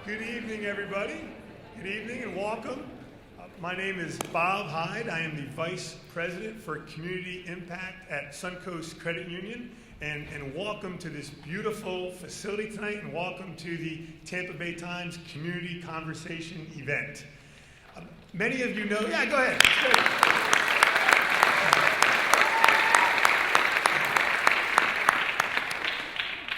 Good evening, everybody. Good evening and welcome. My name is Bob Hyde. I am the Vice President for Community Impact at Suncoast Credit Union. And welcome to this beautiful facility tonight, and welcome to the Tampa Bay Times Community Conversation event. Many of you know, go ahead.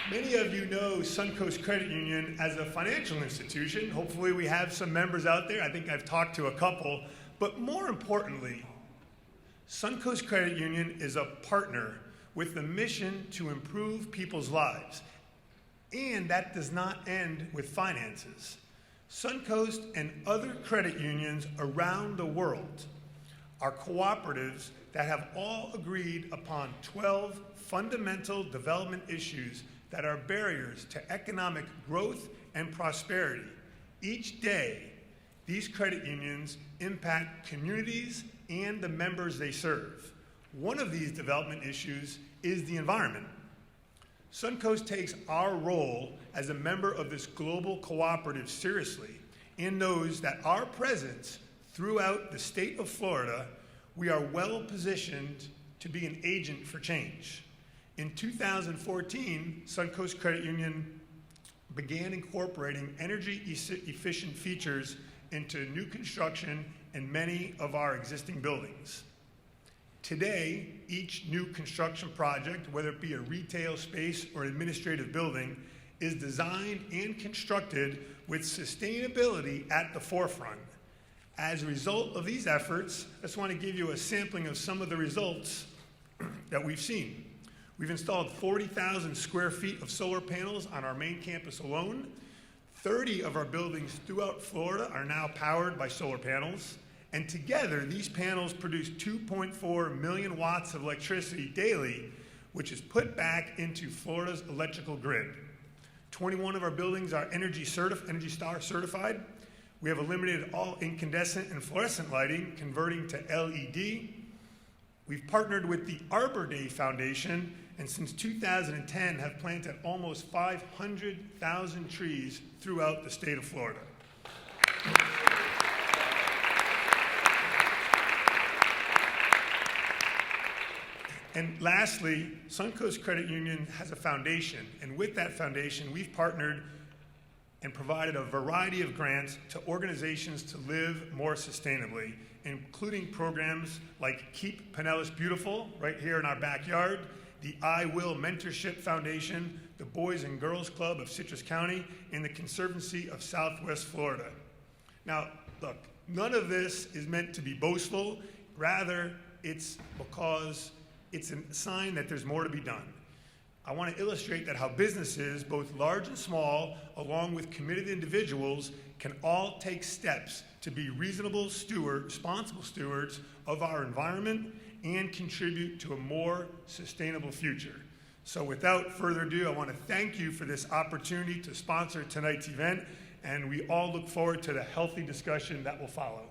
Many of you know Suncoast Credit Union as a financial institution. Hopefully we have some members out there. I think I've talked to a couple. But more importantly, Suncoast Credit Union is a partner with the mission to improve people's lives. And that does not end with finances. Suncoast and other credit unions around the world are cooperatives that have all agreed upon 12 fundamental development issues that are barriers to economic growth and prosperity. Each day, these credit unions impact communities and the members they serve. One of these development issues is the environment. Suncoast takes our role as a member of this global cooperative seriously and knows that our presence throughout the state of Florida, we are well positioned to be an agent for change. In 2014, Suncoast Credit Union began incorporating energy-efficient features into new construction and many of our existing buildings. Today, each new construction project, whether it be a retail space or administrative building, is designed and constructed with sustainability at the forefront. As a result of these efforts, I just want to give you a sampling of some of the results that we've seen. We've installed 40,000 square feet of solar panels on our main campus alone. 30 of our buildings throughout Florida are now powered by solar panels. And together, these panels produce 2.4 million watts of electricity daily, which is put back into Florida's electrical grid. 21 of our buildings are Energy Star certified. We have eliminated all incandescent and fluorescent lighting, converting to LED. We've partnered with the Arbor Day Foundation, and since 2010 have planted almost 500,000 trees throughout the state of Florida. And lastly, Suncoast Credit Union has a foundation, and with that foundation, we've partnered and provided a variety of grants to organizations to live more sustainably, including programs like Keep Pinellas Beautiful, right here in our backyard, the I Will Mentorship Foundation, the Boys and Girls Club of Citrus County, and the Conservancy of Southwest Florida. Now, look, none of this is meant to be boastful. Rather, it's because it's a sign that there's more to be done. I want to illustrate that how businesses, both large and small, along with committed individuals, can all take steps to be responsible stewards of our environment and contribute to a more sustainable future. So without further ado, I want to thank you for this opportunity to sponsor tonight's event, and we all look forward to the healthy discussion that will follow.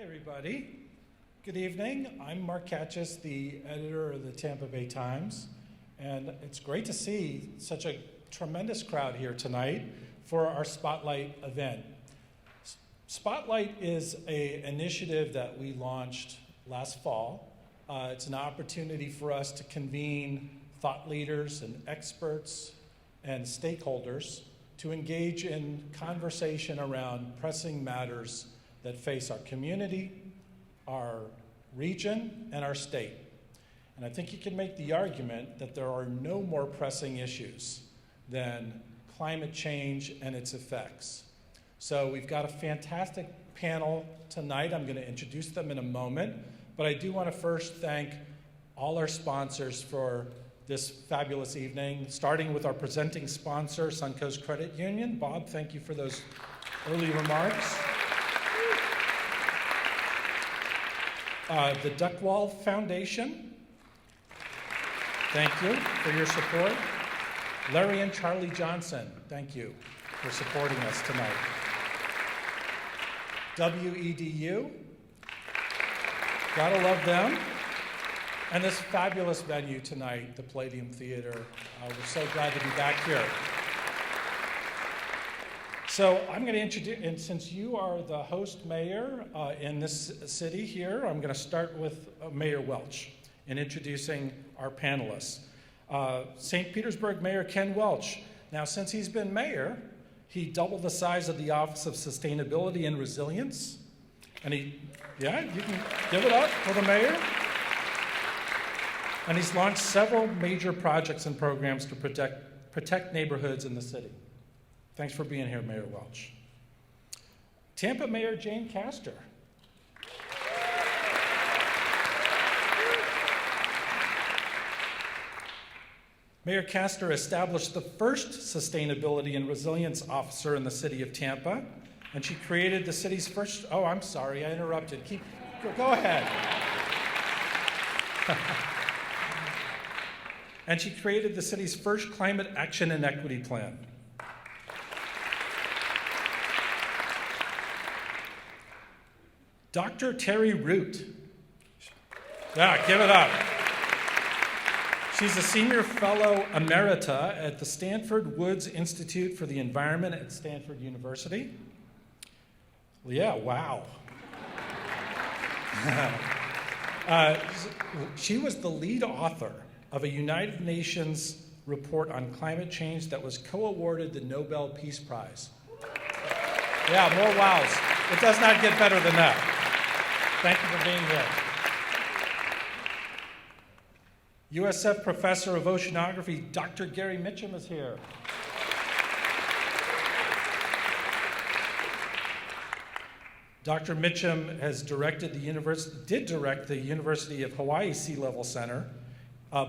Everybody. Good evening. I'm Mark Katchis, the editor of the Tampa Bay Times, and it's great to see such a tremendous crowd here tonight for our Spotlight event. Spotlight is an initiative that we launched last fall. It's an opportunity for us to convene thought leaders and experts and stakeholders to engage in conversation around pressing matters that face our community, our region, and our state. And I think you can make the argument that there are no more pressing issues than climate change and its effects. So we've got a fantastic panel tonight. I'm going to introduce them in a moment, but I do want to first thank all our sponsors for this fabulous evening, starting with our presenting sponsor, Suncoast Credit Union. Bob, thank you for those early remarks. The Duckwall Foundation, thank you for your support. Larry and Charlie Johnson, thank you for supporting us tonight. WEDU, Gotta love them. And this fabulous venue tonight, the Palladium Theater. We're so glad to be back here. So I'm going to introduce, and since you are the host mayor in this city here, I'm going to start with Mayor Welch in introducing our panelists. St. Petersburg Mayor Ken Welch. Now, since he's been mayor, he doubled the size of the Office of Sustainability and Resilience. And you can give it up for the mayor. And he's launched several major projects and programs to protect neighborhoods in the city. Thanks for being here, Mayor Welch. Tampa Mayor Jane Castor. Mayor Castor established the first Sustainability and Resilience Officer in the city of Tampa, and she created the city's first, oh, I'm sorry, I interrupted. Go ahead. And she created the city's first Climate Action and Equity Plan. Dr. Terry Root. Yeah, give it up. She's a senior fellow emerita at the Stanford Woods Institute for the Environment at Stanford University. Yeah, wow. She was the lead author of a United Nations report on climate change that was co-awarded the Nobel Peace Prize. Yeah, more wows. It does not get better than that. Thank you for being here. USF Professor of Oceanography, Dr. Gary Mitchum is here. Dr. Mitchum has did direct the University of Hawaii Sea Level Center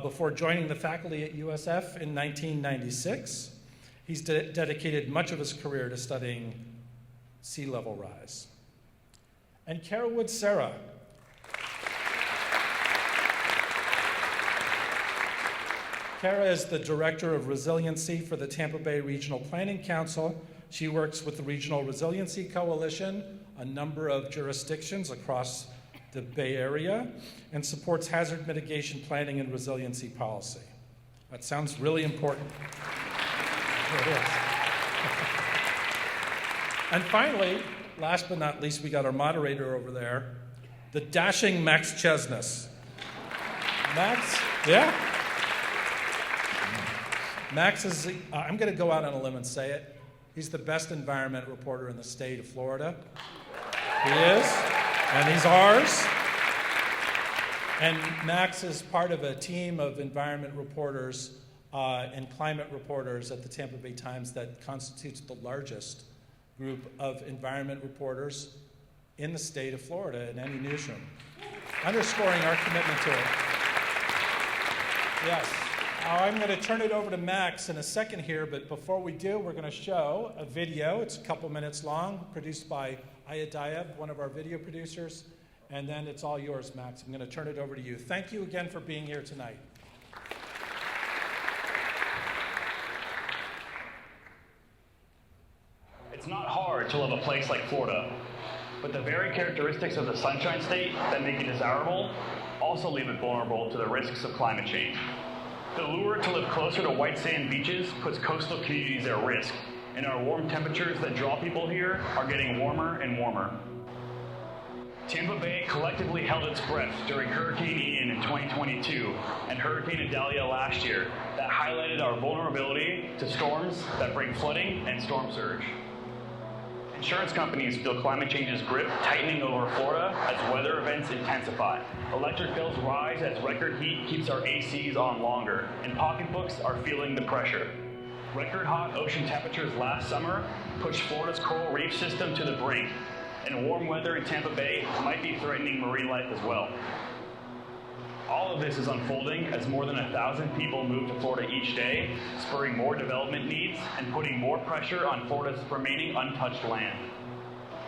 before joining the faculty at USF in 1996. He's dedicated much of his career to studying sea level rise. And Kara Wood Serra. Kara is the Director of Resiliency for the Tampa Bay Regional Planning Council. She works with the Regional Resiliency Coalition, a number of jurisdictions across the Bay Area, and supports hazard mitigation planning and resiliency policy. That sounds really important. It is. And finally, last but not least, we got our moderator over there, the dashing Max Chesness. Max, yeah? Max is, I'm going to go out on a limb and say it. He's the best environment reporter in the state of Florida. He is, and he's ours. And Max is part of a team of environment reporters and climate reporters at the Tampa Bay Times that constitutes the largest group of environment reporters in the state of Florida in any newsroom, underscoring our commitment to it. Yes. I'm going to turn it over to Max in a second here, but before we do, we're going to show a video. It's a couple minutes long, produced by Aya Diab, one of our video producers, and then it's all yours, Max. I'm going to turn it over to you. Thank you again for being here tonight. It's not hard to love a place like Florida, but the very characteristics of the Sunshine State that make it desirable also leave it vulnerable to the risks of climate change. The lure to live closer to white sand beaches puts coastal communities at risk, and our warm temperatures that draw people here are getting warmer and warmer. Tampa Bay collectively held its breath during Hurricane Ian in 2022 and Hurricane Idalia last year that highlighted our vulnerability to storms that bring flooding and storm surge. Insurance companies feel climate change's grip tightening over Florida as weather events intensify. Electric bills rise as record heat keeps our ACs on longer, and pocketbooks are feeling the pressure. Record hot ocean temperatures last summer pushed Florida's coral reef system to the brink, and warm weather in Tampa Bay might be threatening marine life as well. All of this is unfolding as more than 1,000 people move to Florida each day, spurring more development needs and putting more pressure on Florida's remaining untouched land.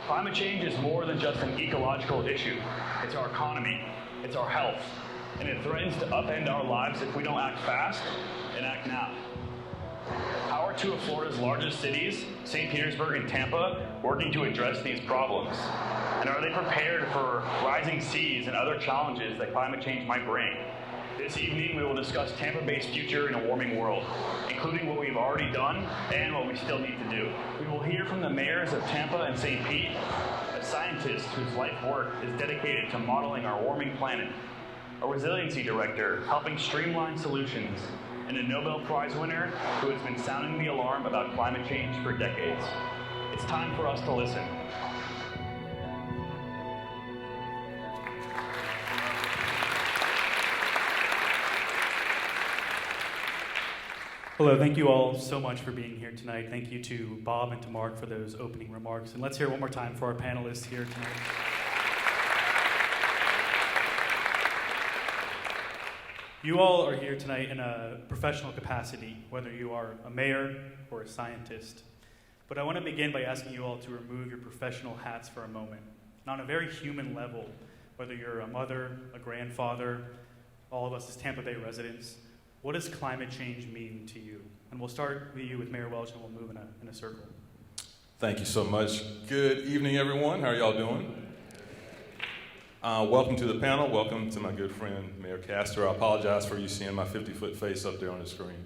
Climate change is more than just an ecological issue. It's our economy, it's our health, and it threatens to upend our lives if we don't act fast and act now. Our are two of Florida's largest cities, St. Petersburg and Tampa, working to address these problems? And are they prepared for rising seas and other challenges that climate change might bring? This evening, we will discuss Tampa Bay's future in a warming world, including what we've already done and what we still need to do. We will hear from the mayors of Tampa and St. Pete, a scientist whose life work is dedicated to modeling our warming planet, a resiliency director helping streamline solutions, and a Nobel Prize winner who has been sounding the alarm about climate change for decades. It's time for us to listen. Hello, thank you all so much for being here tonight. Thank you to Bob and to Mark for those opening remarks. And let's hear it one more time for our panelists here tonight. You all are here tonight in a professional capacity, whether you are a mayor or a scientist. But I want to begin by asking you all to remove your professional hats for a moment. And on a very human level, whether you're a mother, a grandfather, all of us as Tampa Bay residents, what does climate change mean to you? And we'll start with you with Mayor Welch, and we'll move in a circle. Thank you so much. Good evening, everyone. How are y'all doing? Welcome to the panel. Welcome to my good friend, Mayor Castor. I apologize for you seeing my 50-foot face up there on the screen.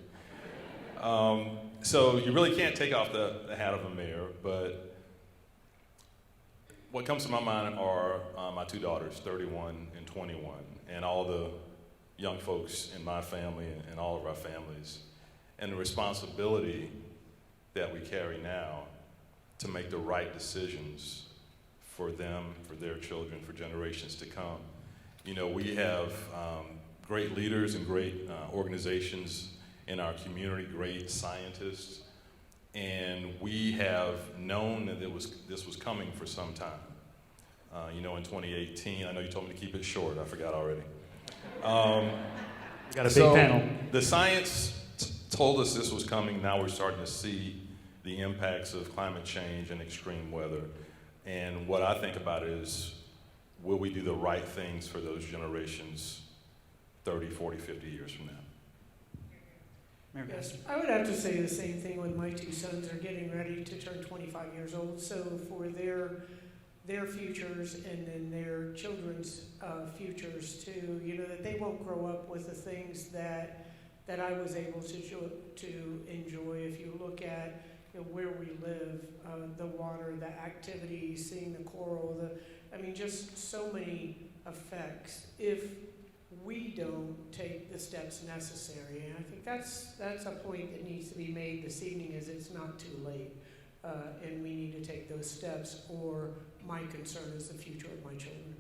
So you really can't take off the hat of a mayor, but what comes to my mind are my two daughters, 31 and 21, and all the young folks in my family and all of our families, and the responsibility that we carry now to make the right decisions for them, for their children, for generations to come. You know, we have great leaders and great organizations in our community, great scientists, and we have known that this was coming for some time. You know, in 2018, I know you told me to keep it short, I forgot already. We got a big panel. The science told us this was coming. Now we're starting to see the impacts of climate change and extreme weather. And what I think about is, will we do the right things for those generations 30, 40, 50 years from now? Yes, I would have to say the same thing when my two sons are getting ready to turn 25 years old. So for their futures and then their children's futures too, you know, that they won't grow up with the things that I was able to enjoy. If you look at, you know, where we live, the water, the activities, seeing the coral, just so many effects if we don't take the steps necessary. And I think that's a point that needs to be made this evening, is it's not too late. And we need to take those steps, or my concern is the future of my children.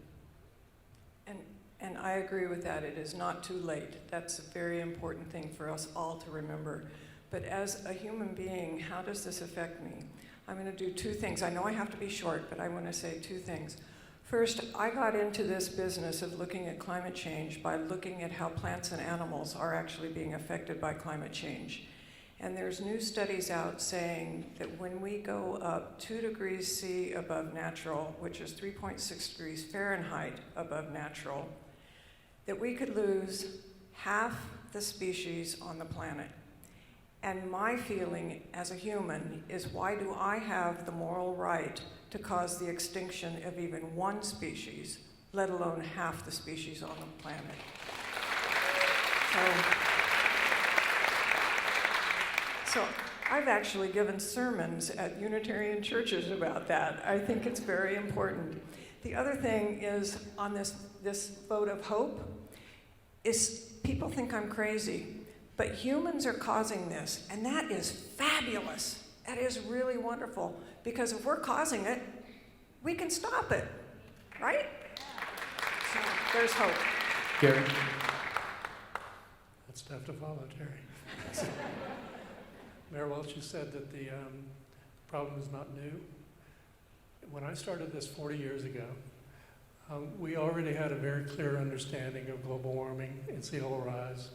And I agree with that. It is not too late. That's a very important thing for us all to remember. But as a human being, how does this affect me? I'm going to do two things. I know I have to be short, but I want to say two things. First, I got into this business of looking at climate change by looking at how plants and animals are actually being affected by climate change. And there's new studies out saying that when we go up 2 degrees C above natural, which is 3.6 degrees Fahrenheit above natural, that we could lose half the species on the planet. And my feeling as a human is, why do I have the moral right to cause the extinction of even one species, let alone half the species on the planet? So I've actually given sermons at Unitarian churches about that. I think it's very important. The other thing is, on this vote of hope, is people think I'm crazy, but humans are causing this, and that is fabulous. That is really wonderful, because if we're causing it, we can stop it, right? So there's hope. Gary? That's tough to follow, Terry. Mayor Welch, you said that the problem is not new. When I started this 40 years ago, we already had a very clear understanding of global warming and sea level rise,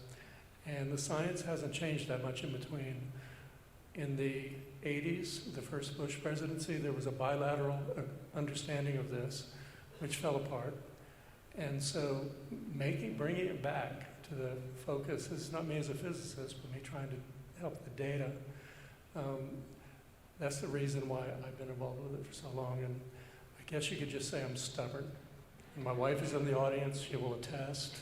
and the science hasn't changed that much in between. In the 80s, the first Bush presidency, there was a bilateral understanding of this, which fell apart. And so bringing it back to the focus, this is not me as a physicist, but me trying to help the data, That's the reason why I've been involved with it for so long, and I guess you could just say I'm stubborn. And my wife is in the audience, she will attest.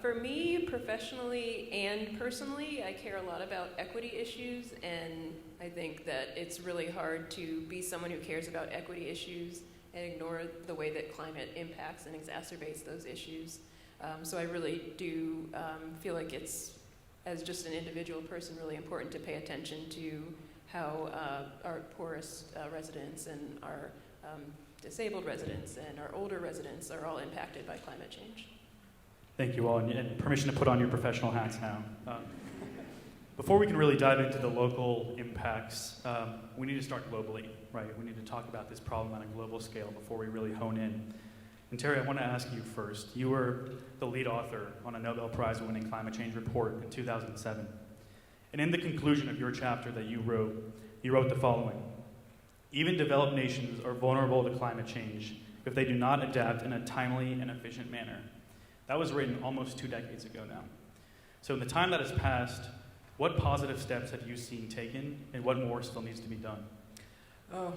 For me, professionally and personally, I care a lot about equity issues, and I think that it's really hard to be someone who cares about equity issues and ignore the way that climate impacts and exacerbates those issues. So I really do feel like it's, as just an individual person, really important to pay attention to how our poorest residents and our disabled residents and our older residents are all impacted by climate change. Thank you all, and permission to put on your professional hats now. Before we can really dive into the local impacts, we need to start globally, right? We need to talk about this problem on a global scale before we really hone in. And Terry, I want to ask you first. You were the lead author on a Nobel Prize-winning climate change report in 2007. And in the conclusion of your chapter that you wrote the following: even developed nations are vulnerable to climate change if they do not adapt in a timely and efficient manner. That was written almost 2 decades ago now. So in the time that has passed, what positive steps have you seen taken, and what more still needs to be done? Oh,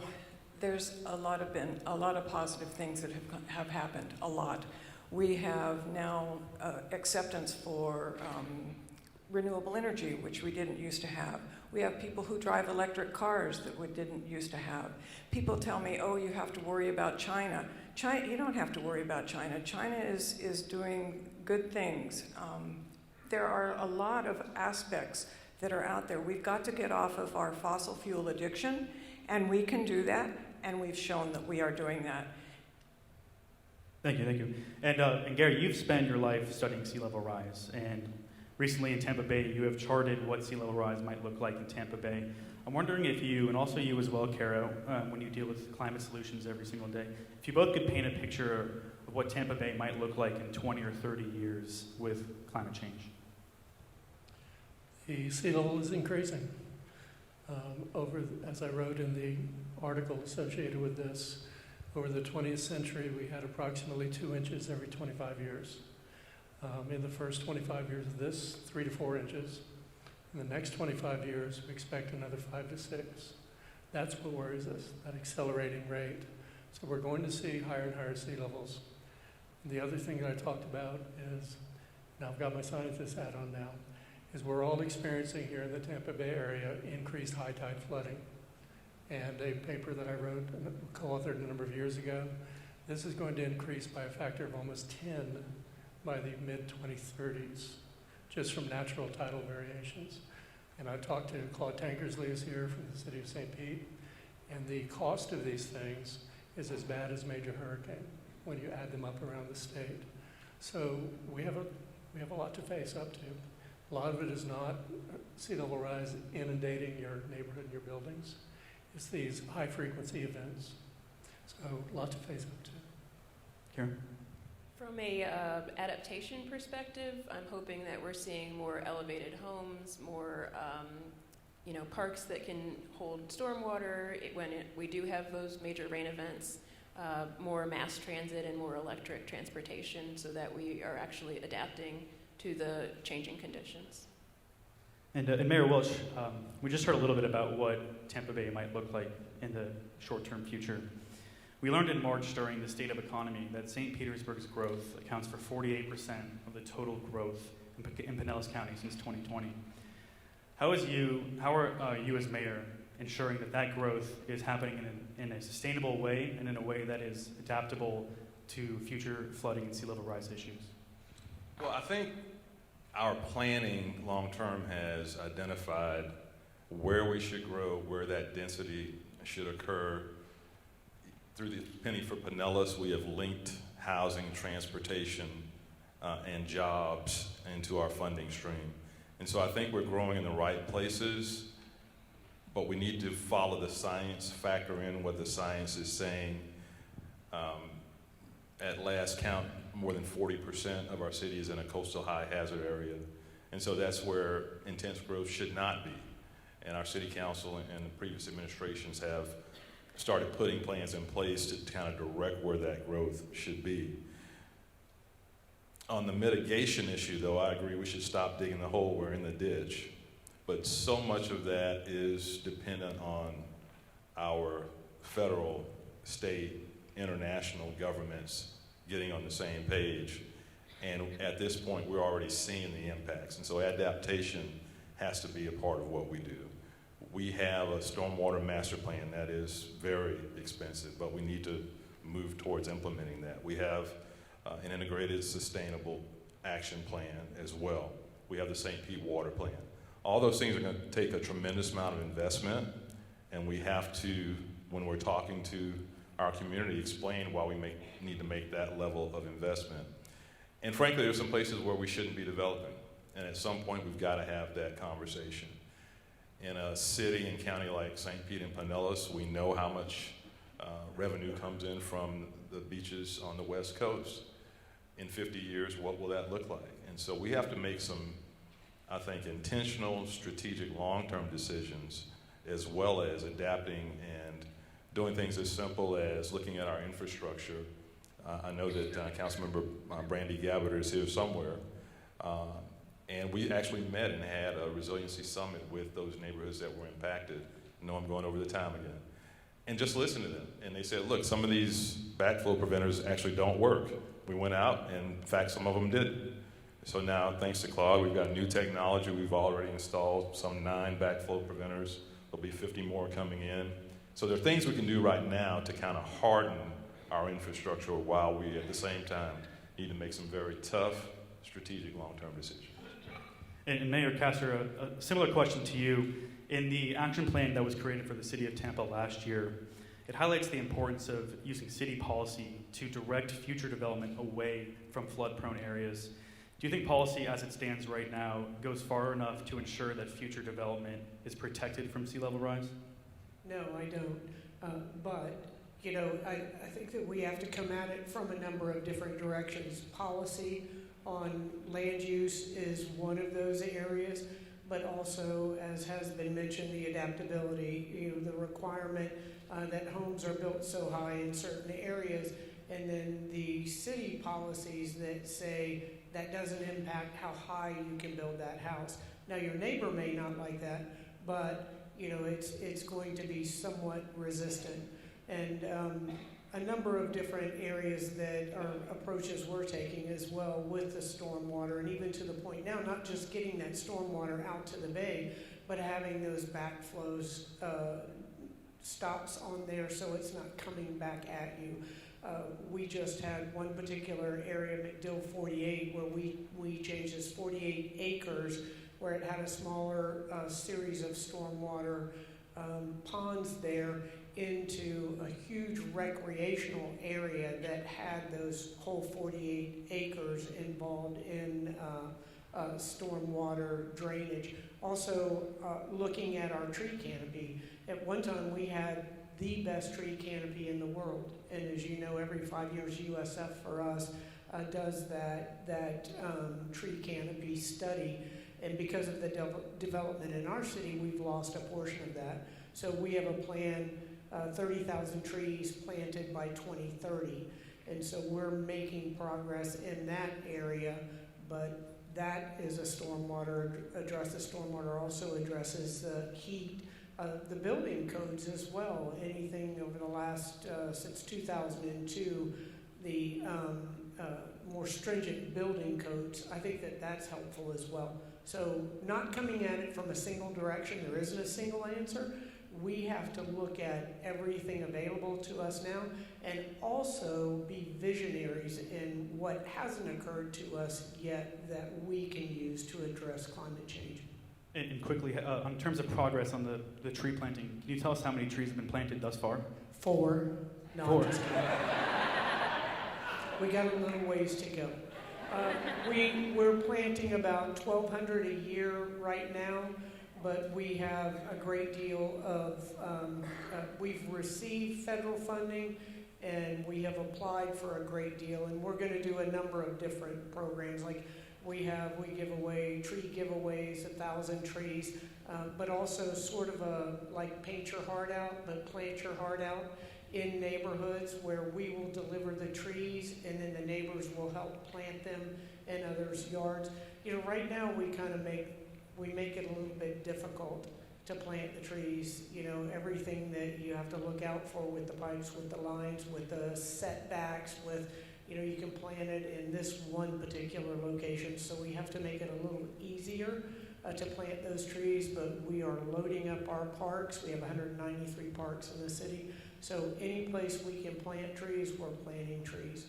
there's a lot of positive things that have happened, a lot. We have now acceptance for renewable energy, which we didn't used to have. We have people who drive electric cars that we didn't used to have. People tell me, oh, you have to worry about China. You don't have to worry about China. China is doing good things. There are a lot of aspects that are out there. We've got to get off of our fossil fuel addiction, and we can do that, and we've shown that we are doing that. Thank you. And Gary, you've spent your life studying sea level rise, and recently in Tampa Bay, you have charted what sea level rise might look like in Tampa Bay. I'm wondering if you, and also you as well, Caro, when you deal with climate solutions every single day, if you both could paint a picture of what Tampa Bay might look like in 20 or 30 years with climate change. The sea level is increasing. As I wrote in the article associated with this, over the 20th century, we had approximately 2 inches every 25 years. In the first 25 years of this, 3 to 4 inches. In the next 25 years, we expect another 5 to 6. That's what worries us, that accelerating rate. So we're going to see higher and higher sea levels. And the other thing that I talked about is, now I've got my scientist hat on now, is we're all experiencing here in the Tampa Bay area increased high tide flooding. And a paper that I wrote, co-authored a number of years ago, this is going to increase by a factor of almost 10 by the mid-2030s, just from natural tidal variations. And I talked to Claude Tankersley, who's here from the city of St. Pete, and the cost of these things is as bad as major hurricane when you add them up around the state. So we have a lot to face up to. A lot of it is not sea level rise inundating your neighborhood and your buildings. It's these high frequency events. So a lot to face up to. Karen? From a adaptation perspective, I'm hoping that we're seeing more elevated homes, more parks that can hold stormwater we do have those major rain events, more mass transit and more electric transportation, so that we are actually adapting to the changing conditions. And Mayor Welch, we just heard a little bit about what Tampa Bay might look like in the short-term future. We learned in March during the State of Economy that St. Petersburg's growth accounts for 48% of the total growth in Pinellas County since 2020. How are you as mayor ensuring that growth is happening in a sustainable way and in a way that is adaptable to future flooding and sea level rise issues? Well, I think our planning long-term has identified where we should grow, where that density should occur. Through the Penny for Pinellas, we have linked housing, transportation, and jobs into our funding stream. And so I think we're growing in the right places, but we need to follow the science, factor in what the science is saying. At last count, more than 40% of our city is in a coastal high hazard area. And so that's where intense growth should not be. And our city council and the previous administrations have started putting plans in place to kind of direct where that growth should be. On the mitigation issue, though, I agree we should stop digging the hole, we're in the ditch. but so much of that is dependent on our federal, state, international governments getting on the same page. And at this point, we're already seeing the impacts. And so adaptation has to be a part of what we do. We have a stormwater master plan that is very expensive, but we need to move towards implementing that. We have an integrated sustainable action plan as well. We have the St. Pete water plan. All those things are going to take a tremendous amount of investment, and we have to, when we're talking to our community, explain why we need to make that level of investment. And frankly, there's some places where we shouldn't be developing, and at some point we've got to have that conversation. In a city and county like St. Pete and Pinellas, we know how much revenue comes in from the beaches on the West Coast. In 50 years, what will that look like? And so we have to make some, I think, intentional, strategic, long-term decisions, as well as adapting and doing things as simple as looking at our infrastructure. I know that Councilmember Brandy Gabbard is here somewhere, and we actually met and had a resiliency summit with those neighborhoods that were impacted. I know I'm going over the time again. And just listen to them. And they said, look, some of these backflow preventers actually don't work. We went out, and in fact, some of them didn't. So now, thanks to Claude, we've got new technology. We've already installed some 9 backflow preventers. There'll be 50 more coming in. So there are things we can do right now to kind of harden our infrastructure while we, at the same time, need to make some very tough, strategic, long-term decisions. And Mayor Castor, a similar question to you. In the action plan that was created for the city of Tampa last year, it highlights the importance of using city policy to direct future development away from flood-prone areas. Do you think policy as it stands right now goes far enough to ensure that future development is protected from sea level rise? No, I don't. But, you know, I think that we have to come at it from a number of different directions. Policy on land use is one of those areas, but also, as has been mentioned, the adaptability, you know, the requirement that homes are built so high in certain areas, and then the city policies that say that doesn't impact how high you can build that house. Now, your neighbor may not like that, but you know, it's going to be somewhat resistant. And a number of different areas that are approaches we're taking as well with the stormwater, and even to the point now, not just getting that stormwater out to the bay, but having those backflows stops on there so it's not coming back at you. We just had one particular area, McDill 48, where we changed this 48 acres where it had a smaller series of stormwater ponds there into a huge recreational area that had those whole 48 acres involved in stormwater drainage. Also, looking at our tree canopy. At one time, we had the best tree canopy in the world. And as you know, every 5 years, USF for us does that tree canopy study. And because of the development in our city, we've lost a portion of that. So we have a plan, 30,000 trees planted by 2030. And so we're making progress in that area, but that is a stormwater address. The stormwater also addresses the heat, the building codes as well. Anything over the last, since 2002, the more stringent building codes, I think that that's helpful as well. So not coming at it from a single direction, there isn't a single answer. We have to look at everything available to us now and also be visionaries in what hasn't occurred to us yet that we can use to address climate change. And quickly, in terms of progress on the tree planting, can you tell us how many trees have been planted thus far? 4. No, 4. I'm just kidding. We got a little ways to go. We're planting about 1,200 a year right now, but we have a great deal of, we've received federal funding and we have applied for a great deal, and we're going to do a number of different programs. Like we give away tree giveaways, 1,000 trees, but also sort of like paint your heart out, but plant your heart out in neighborhoods where we will deliver the trees and then the neighbors will help plant them in others' yards. You know, right now we kind of make we make it a little bit difficult to plant the trees. You know, everything that you have to look out for with the pipes, with the lines, with the setbacks, with, you know, you can plant it in this one particular location. So we have to make it a little easier to plant those trees, but we are loading up our parks. We have 193 parks in the city. So any place we can plant trees, we're planting trees.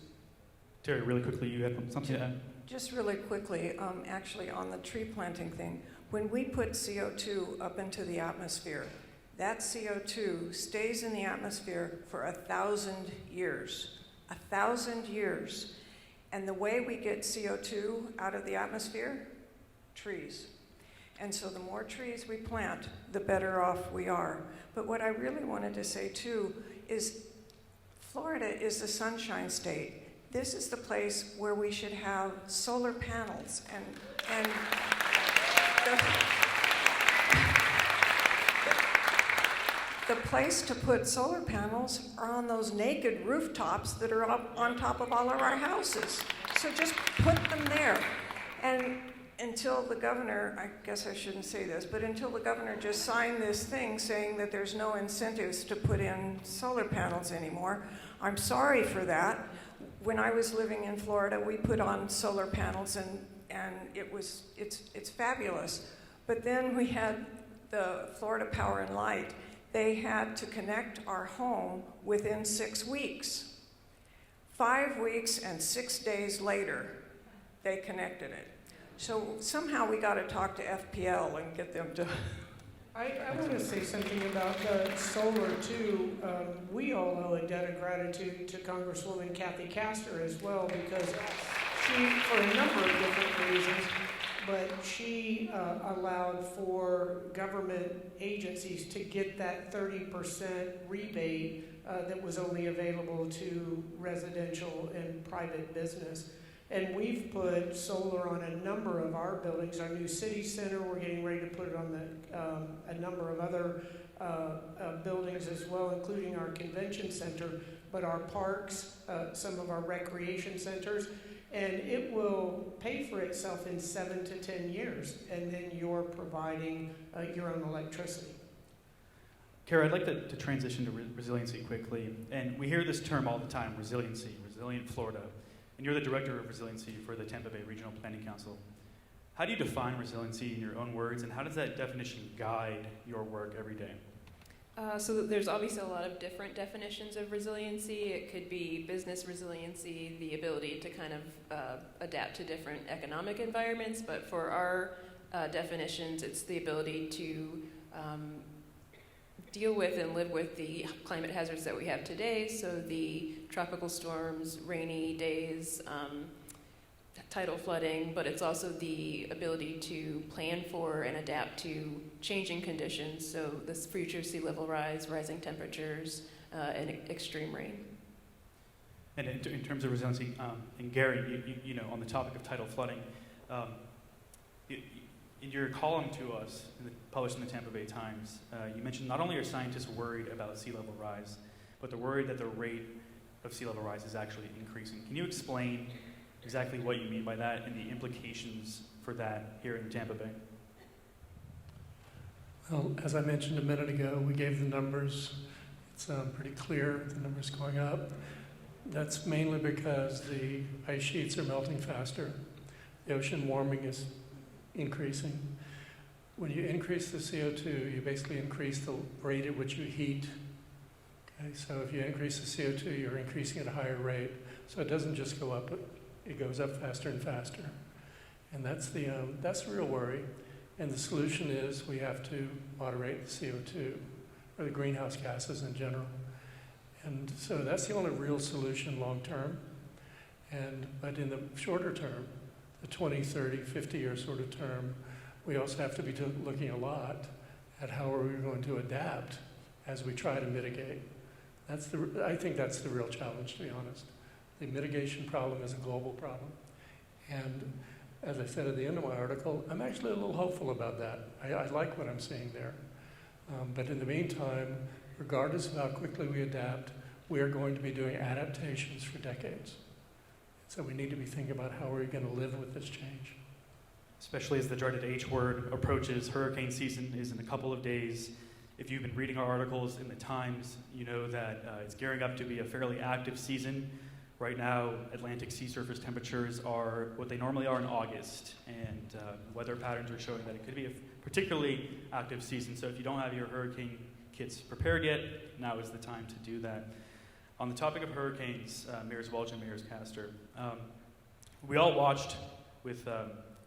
Terry, really quickly, you had something to add? Just really quickly, actually on the tree planting thing, when we put CO2 up into the atmosphere, that CO2 stays in the atmosphere for 1,000 years. 1,000 years. And the way we get CO2 out of the atmosphere? Trees. And so the more trees we plant, the better off we are. But what I really wanted to say too is Florida is the Sunshine State. This is the place where we should have solar panels and the place to put solar panels are on those naked rooftops that are up on top of all of our houses. So just put them there. And until the governor, I guess I shouldn't say this, but until the governor just signed this thing saying that there's no incentives to put in solar panels anymore, I'm sorry for that. When I was living in Florida, we put on solar panels and it's fabulous. But then we had the Florida Power and Light. They had to connect our home within 6 weeks. 5 weeks and 6 days later, they connected it. So somehow we got to talk to FPL and get them to... I want to say something about solar too. We all owe a debt of gratitude to Congresswoman Kathy Castor as well, because she, for a number of different reasons, but she allowed for government agencies to get that 30% rebate that was only available to residential and private business. And we've put solar on a number of our buildings. Our new city center, we're getting ready to put it on a number of other buildings as well, including our convention center, but our parks, some of our recreation centers. And it will pay for itself in 7 to 10 years, and then you're providing your own electricity. Kara, I'd like to transition to resiliency quickly. And we hear this term all the time, resiliency, resilient Florida. And you're the Director of Resiliency for the Tampa Bay Regional Planning Council. How do you define resiliency in your own words, and how does that definition guide your work every day? So there's obviously a lot of different definitions of resiliency. It could be business resiliency, the ability to kind of adapt to different economic environments, but for our definitions, it's the ability to deal with and live with the climate hazards that we have today, so the tropical storms, rainy days, tidal flooding, but it's also the ability to plan for and adapt to changing conditions, so this future sea level rise, rising temperatures, and extreme rain. And in terms of resiliency, and Gary, you know, on the topic of tidal flooding, in your column to us, published in the Tampa Bay Times, you mentioned not only are scientists worried about sea level rise, but they're worried that the rate of sea level rise is actually increasing. Can you explain exactly what you mean by that and the implications for that here in Tampa Bay? Well, as I mentioned a minute ago, we gave the numbers. It's pretty clear the numbers going up. That's mainly because the ice sheets are melting faster. The ocean warming is increasing. When you increase the CO2, you basically increase the rate at which you heat. Okay, so if you increase the CO2, you're increasing at a higher rate. So it doesn't just go up, it goes up faster and faster. And that's the real worry. And the solution is we have to moderate the CO2, or the greenhouse gases in general. And so that's the only real solution long term. But in the shorter term, the 20, 30, 50-year sort of term, we also have to be looking a lot at how are we going to adapt as we try to mitigate. I think that's the real challenge, to be honest. The mitigation problem is a global problem. And as I said at the end of my article, I'm actually a little hopeful about that. I like what I'm seeing there. But in the meantime, regardless of how quickly we adapt, we are going to be doing adaptations for decades. So we need to be thinking about how we're going to live with this change. especially as the dreaded H word approaches. Hurricane season is in a couple of days. If you've been reading our articles in the Times, you know that it's gearing up to be a fairly active season. Right now, Atlantic sea surface temperatures are what they normally are in August, and weather patterns are showing that it could be a particularly active season. So if you don't have your hurricane kits prepared yet, now is the time to do that. On the topic of hurricanes, Mayors Welch and Mayors Castor, we all watched with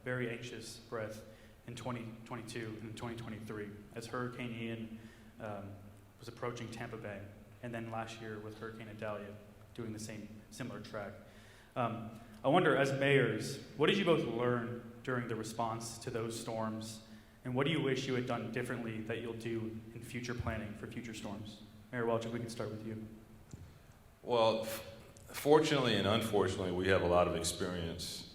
very anxious breath in 2022 and 2023 as Hurricane Ian was approaching Tampa Bay, and then last year with Hurricane Idalia doing the similar track. I wonder, as mayors, what did you both learn during the response to those storms, and what do you wish you had done differently that you'll do in future planning for future storms? Mayor Welch, if we can start with you. Well, fortunately and unfortunately, we have a lot of experience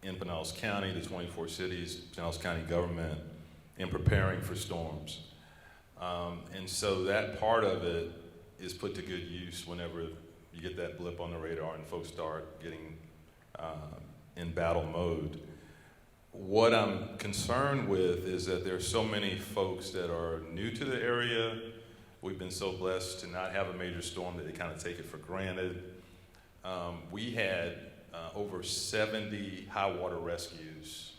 in Pinellas County, the 24 cities, Pinellas County government, in preparing for storms. And so that part of it is put to good use whenever you get that blip on the radar and folks start getting in battle mode. What I'm concerned with is that there's so many folks that are new to the area. We've been so blessed to not have a major storm that they kind of take it for granted. We had over 70 high water rescues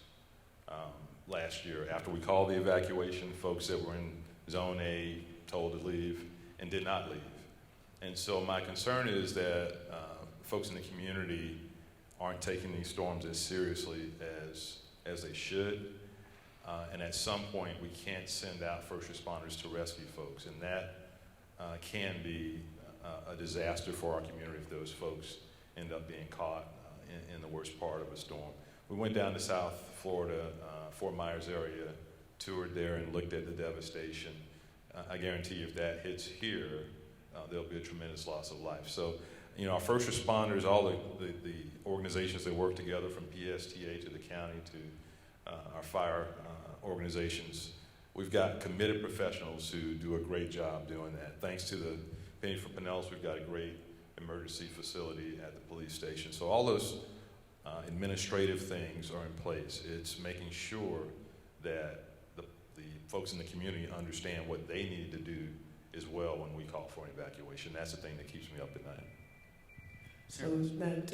last year. After we called the evacuation, folks that were in Zone A told to leave and did not leave. And so my concern is that folks in the community aren't taking these storms as seriously as they should. And at some point, we can't send out first responders to rescue folks. And that can be a disaster for our community if those folks end up being caught in the worst part of a storm. We went down to South Florida, Fort Myers area, toured there and looked at the devastation. I guarantee you if that hits here, there'll be a tremendous loss of life. So, our first responders, all the organizations that work together, from PSTA to the county to our fire organizations, we've got committed professionals who do a great job doing that. Thanks to the Penny for Pinellas, we've got a great emergency facility at the police station. So all those administrative things are in place. It's making sure that the folks in the community understand what they need to do as well when we call for an evacuation. That's the thing that keeps me up at night. So that,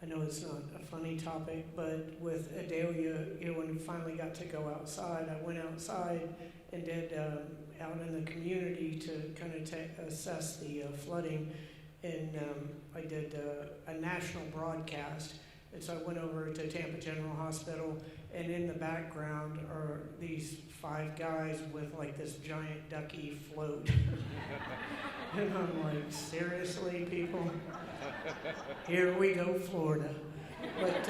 I know it's not a funny topic, but with Idalia, when we finally got to go outside, I went outside and did out in the community to kind of assess the flooding, and I did a national broadcast. And so I went over to Tampa General Hospital, and in the background are these 5 guys with like this giant ducky float. And I'm like, seriously, people? Here we go, Florida. But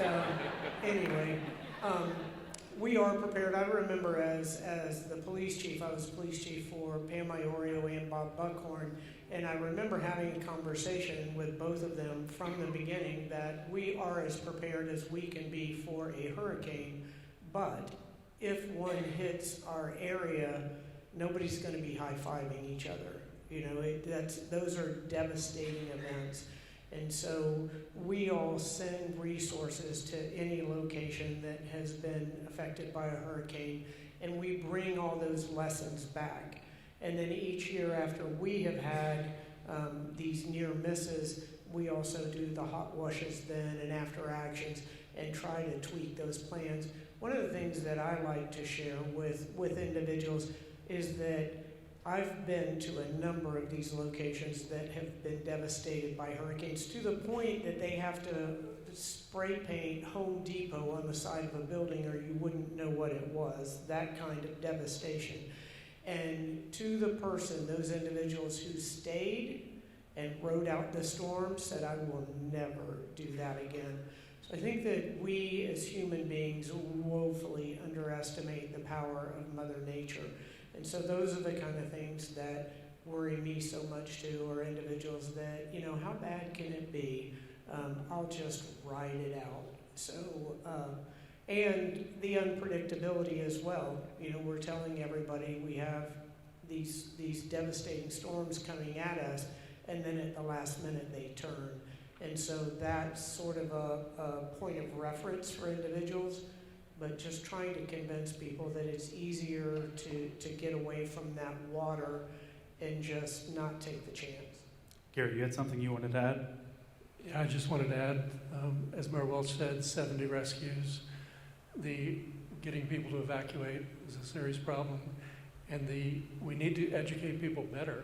anyway, we are prepared. I remember as the police chief, I was police chief for Pam Iorio and Bob Buckhorn, and I remember having a conversation with both of them from the beginning that we are as prepared as we can be for a hurricane, but if one hits our area, nobody's going to be high-fiving each other. Those are devastating events. And so we all send resources to any location that has been affected by a hurricane, and we bring all those lessons back. And then each year after we have had these near misses, we also do the hot washes then and after actions and try to tweak those plans. One of the things that I like to share with individuals is that I've been to a number of these locations that have been devastated by hurricanes, to the point that they have to spray paint Home Depot on the side of a building or you wouldn't know what it was, that kind of devastation. And to the person, those individuals who stayed and rode out the storm said, I will never do that again. So I think that we as human beings woefully underestimate the power of Mother Nature. And so those are the kind of things that worry me so much too, or individuals that, how bad can it be? I'll just ride it out. So, and the unpredictability as well. We're telling everybody we have these devastating storms coming at us, and then at the last minute they turn. And so that's sort of a point of reference for individuals, but just trying to convince people that it's easier to get away from that water and just not take the chance. Gary, you had something you wanted to add? Yeah, I just wanted to add, as Mayor Welch said, 70 rescues. Getting people to evacuate is a serious problem, and we need to educate people better.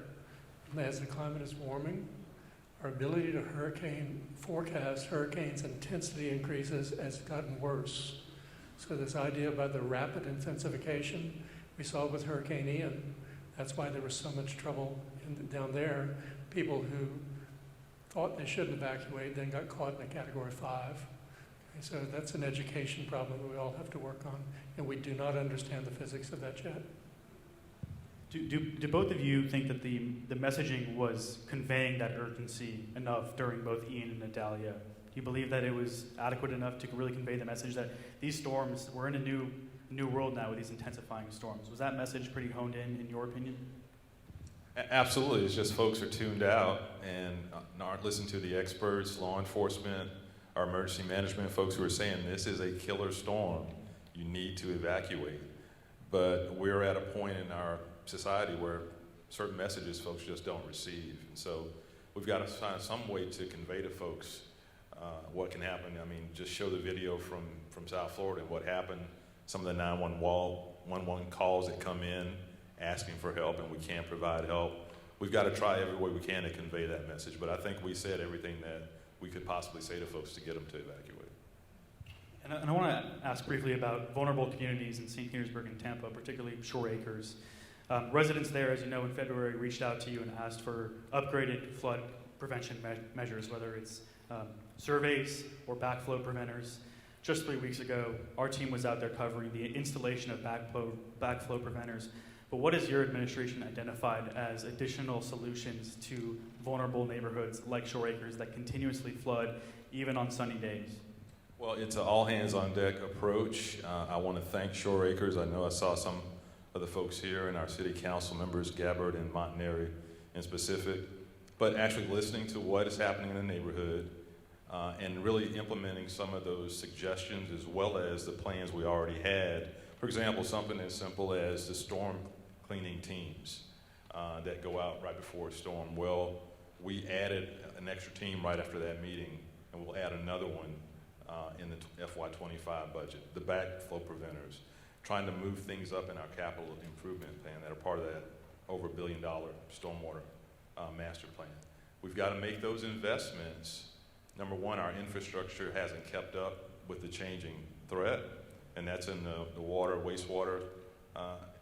As the climate is warming, our ability to forecast hurricanes intensity increases has gotten worse. So this idea about the rapid intensification, we saw it with Hurricane Ian. That's why there was so much trouble down there. People who thought they shouldn't evacuate then got caught in a Category 5. And so that's an education problem that we all have to work on, and we do not understand the physics of that yet. Do both of you think that the messaging was conveying that urgency enough during both Ian and Idalia? Do you believe that it was adequate enough to really convey the message that these storms, we're in a new world now with these intensifying storms? Was that message pretty honed in your opinion? Absolutely. It's just folks are tuned out and aren't listening to the experts, law enforcement, our emergency management folks who are saying this is a killer storm. You need to evacuate. But we're at a point in our society where certain messages folks just don't receive. And so we've got to find some way to convey to folks what can happen. I mean, just show the video from South Florida and what happened, some of the 911 calls that come in asking for help and we can't provide help. We've got to try every way we can to convey that message, but I think we said everything that we could possibly say to folks to get them to evacuate. And I want to ask briefly about vulnerable communities in St. Petersburg and Tampa, particularly Shore Acres. Residents there, as you know, in February reached out to you and asked for upgraded flood prevention measures, whether it's surveys or backflow preventers. Just 3 weeks ago, our team was out there covering the installation of backflow preventers. But what has your administration identified as additional solutions to vulnerable neighborhoods like Shore Acres that continuously flood, even on sunny days? Well, it's an all-hands-on-deck approach. I want to thank Shore Acres. I know I saw some of the folks here and our city council members, Gabbard and Montanari in specific, but actually listening to what is happening in the neighborhood and really implementing some of those suggestions as well as the plans we already had. For example, something as simple as the storm cleaning teams that go out right before a storm. Well, we added an extra team right after that meeting, and we'll add another one in the FY25 budget. The backflow preventers, trying to move things up in our capital improvement plan that are part of that over $1 billion stormwater master plan. We've got to make those investments. Number one, our infrastructure hasn't kept up with the changing threat, and that's in the water, wastewater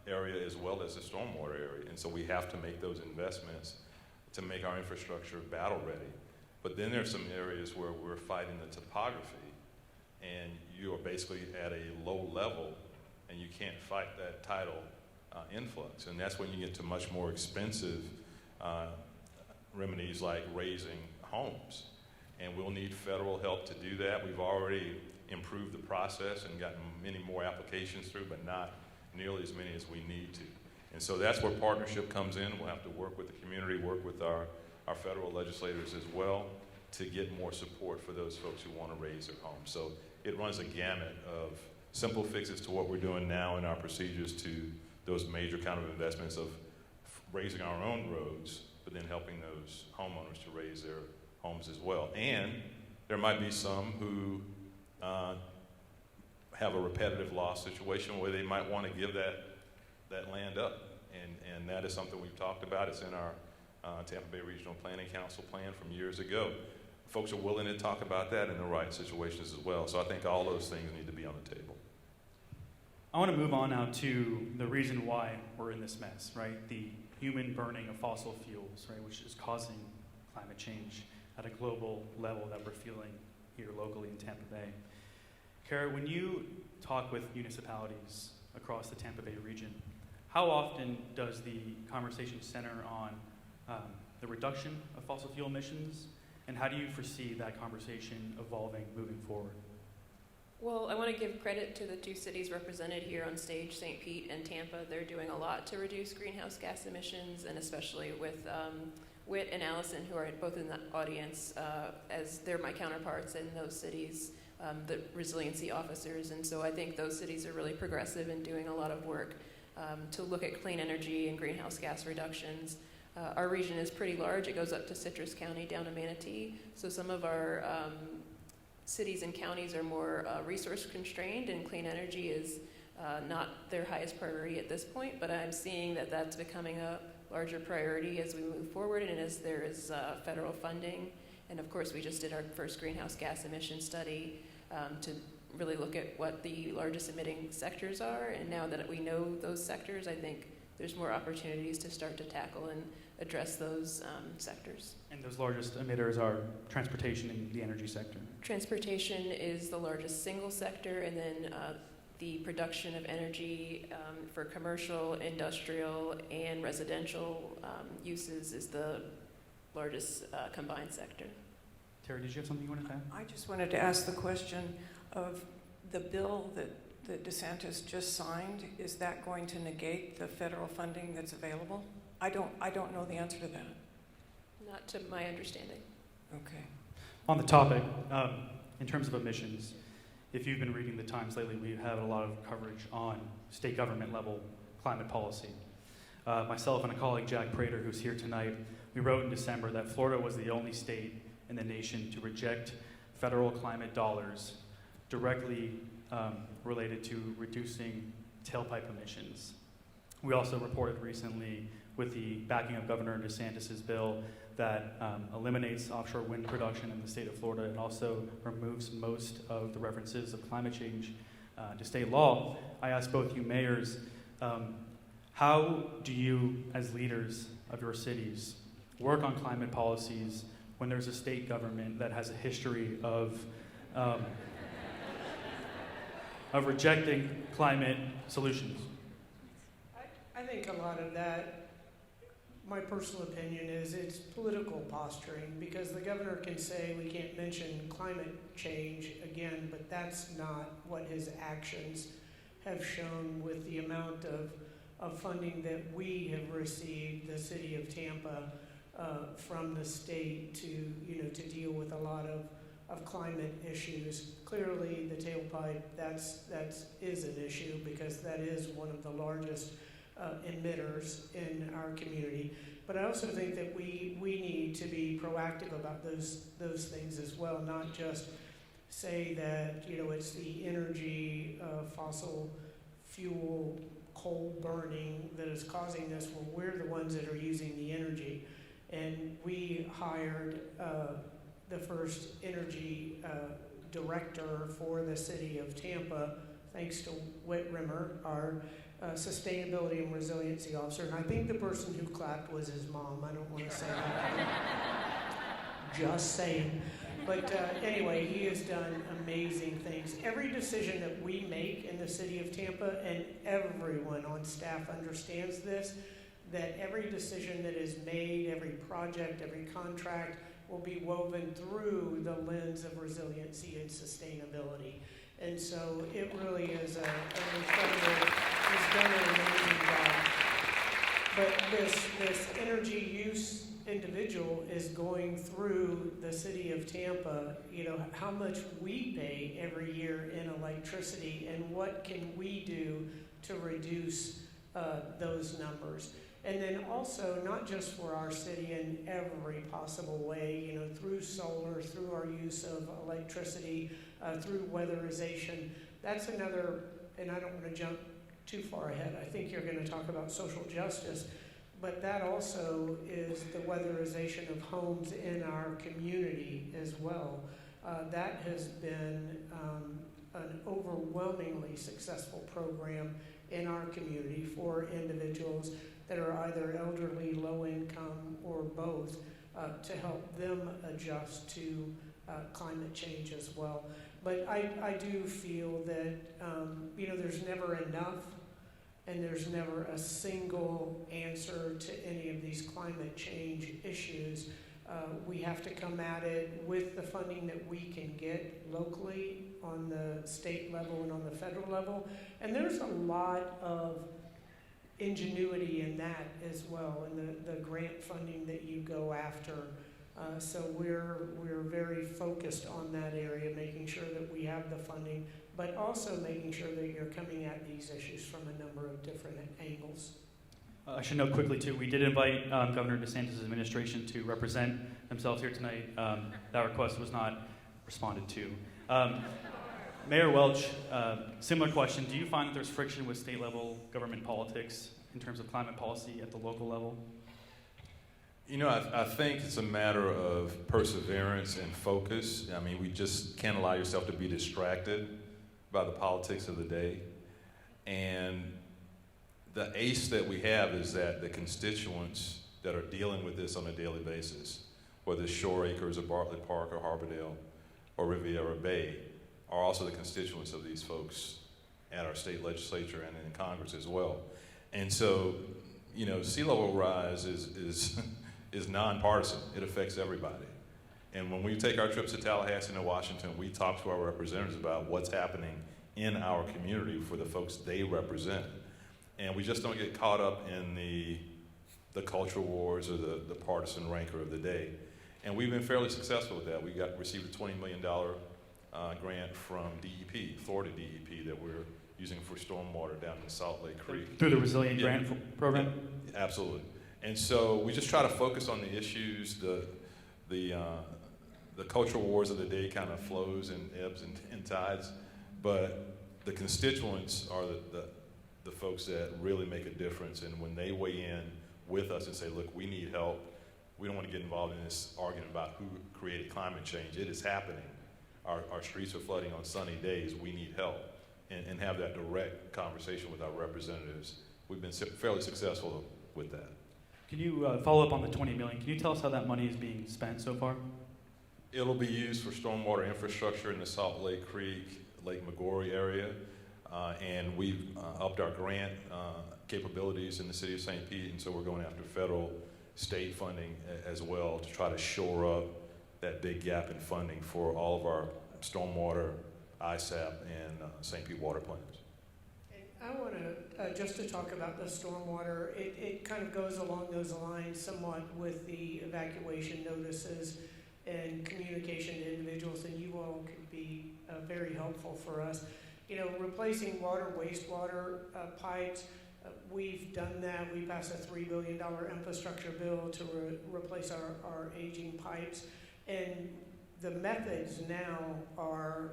area as well as the stormwater area. And so we have to make those investments to make our infrastructure battle ready. But then there's some areas where we're fighting the topography, and you are basically at a low level, and you can't fight that tidal influx. And that's when you get to much more expensive remedies like raising homes. And we'll need federal help to do that. We've already improved the process and gotten many more applications through, but not nearly as many as we need to. And so that's where partnership comes in. We'll have to work with the community, work with our federal legislators as well to get more support for those folks who want to raise their homes. So it runs a gamut of simple fixes to what we're doing now in our procedures to those major kind of investments of raising our own roads, but then helping those homeowners to raise their homes as well. And there might be some who have a repetitive loss situation where they might want to give that land up. And that is something we've talked about. It's in our Tampa Bay Regional Planning Council plan from years ago. Folks are willing to talk about that in the right situations as well. So I think all those things need to be on the table. I want to move on now to the reason why we're in this mess, right? The human burning of fossil fuels, right, which is causing climate change at a global level that we're feeling here locally in Tampa Bay. Kara, when you talk with municipalities across the Tampa Bay region, how often does the conversation center on the reduction of fossil fuel emissions, and how do you foresee that conversation evolving moving forward? Well, I want to give credit to the two cities represented here on stage, St. Pete and Tampa. They're doing a lot to reduce greenhouse gas emissions, and especially with Whit and Allison, who are both in the audience, as they're my counterparts in those cities, the resiliency officers. And so I think those cities are really progressive and doing a lot of work to look at clean energy and greenhouse gas reductions. Our region is pretty large. It goes up to Citrus County down to Manatee. So some of our cities and counties are more resource constrained, and clean energy is not their highest priority at this point, but I'm seeing that that's becoming a larger priority as we move forward and as there is federal funding. And of course, we just did our first greenhouse gas emission study to really look at what the largest emitting sectors are. And now that we know those sectors, I think there's more opportunities to start to tackle and address those sectors. And those largest emitters are transportation and the energy sector. Transportation is the largest single sector, and then the production of energy for commercial, industrial, and residential uses is the largest combined sector. Terry, did you have something you wanted to add? I just wanted to ask the question of the bill that DeSantis just signed. Is that going to negate the federal funding that's available? I don't know the answer to that. Not to my understanding. Okay. On the topic, in terms of emissions, if you've been reading the Times lately, we've had a lot of coverage on state government level climate policy. Myself and a colleague, Jack Prater, who's here tonight, we wrote in December that Florida was the only state in the nation to reject federal climate dollars directly related to reducing tailpipe emissions. We also reported recently, with the backing of Governor DeSantis' bill, that eliminates offshore wind production in the state of Florida and also removes most of the references of climate change to state law. I asked both you mayors, how do you, as leaders of your cities, work on climate policies when there's a state government that has a history of rejecting climate solutions? I think a lot of that, my personal opinion is it's political posturing, because the governor can say we can't mention climate change again, but that's not what his actions have shown with the amount of funding that we have received, the city of Tampa, from the state to deal with a lot of climate issues. Clearly, the tailpipe, that is an issue, because that is one of the largest emitters in our community. But I also think that we need to be proactive about those things as well, not just say that it's the energy, fossil fuel, coal burning that is causing this. Well, we're the ones that are using the energy. And we hired the first energy director for the city of Tampa, thanks to Whit Rimmer, our sustainability and resiliency officer. And I think the person who clapped was his mom. I don't want to say that. Just saying. But anyway, he has done amazing things. Every decision that we make in the city of Tampa, and everyone on staff understands this, that every decision that is made, every project, every contract will be woven through the lens of resiliency and sustainability. And so it really is an incredible, he's done an amazing job. But this energy use individual is going through the city of Tampa, how much we pay every year in electricity, and what can we do to reduce those numbers. And then also, not just for our city, in every possible way, through solar, through our use of electricity, through weatherization. That's another, and I don't want to jump too far ahead. I think you're going to talk about social justice, but that also is the weatherization of homes in our community as well. That has been an overwhelmingly successful program in our community for individuals that are either elderly, low income, or both, to help them adjust to climate change as well. But I do feel that there's never enough, and there's never a single answer to any of these climate change issues. We have to come at it with the funding that we can get locally on the state level and on the federal level. And there's a lot of ingenuity in that as well, and the grant funding that you go after. So we're very focused on that area, making sure that we have the funding, but also making sure that you're coming at these issues from a number of different angles. I should note quickly, too, we did invite Governor DeSantis' administration to represent themselves here tonight. That request was not responded to. Mayor Welch, similar question. Do you find that there's friction with state-level government politics in terms of climate policy at the local level? You know, I think it's a matter of perseverance and focus. I mean, we just can't allow yourself to be distracted by the politics of the day. And the ace that we have is that the constituents that are dealing with this on a daily basis, whether it's Shore Acres or Bartlett Park or Harbordale or Riviera Bay, are also the constituents of these folks at our state legislature and in Congress as well. And so, you know, sea level rise is nonpartisan. It affects everybody. And when we take our trips to Tallahassee and Washington, we talk to our representatives about what's happening in our community for the folks they represent. And we just don't get caught up in the culture wars or the partisan rancor of the day. And we've been fairly successful with that. We received a $20 million grant from DEP, Florida DEP, that we're using for stormwater down in Salt Lake Creek. Through the Resilient Grant Program? Yeah, absolutely. And so we just try to focus on the issues. The cultural wars of the day kind of flows and ebbs and tides, but the constituents are the folks that really make a difference. And when they weigh in with us and say, look, we need help, we don't want to get involved in this argument about who created climate change. It is happening. Our streets are flooding on sunny days. We need help. And have that direct conversation with our representatives. We've been fairly successful with that. Can you follow up on the $20 million? Can you tell us how that money is being spent so far? It'll be used for stormwater infrastructure in the Salt Lake Creek, Lake McGorry area. And we've upped our grant capabilities in the city of St. Pete, and so we're going after federal, state funding as well to try to shore up that big gap in funding for all of our stormwater, ISAP, and St. Pete water plants. I want to, just to talk about the stormwater, it kind of goes along those lines somewhat with the evacuation notices and communication to individuals, and you all could be very helpful for us. You know, replacing water, wastewater pipes, we've done that. We passed a $3 billion infrastructure bill to replace our aging pipes, and the methods now are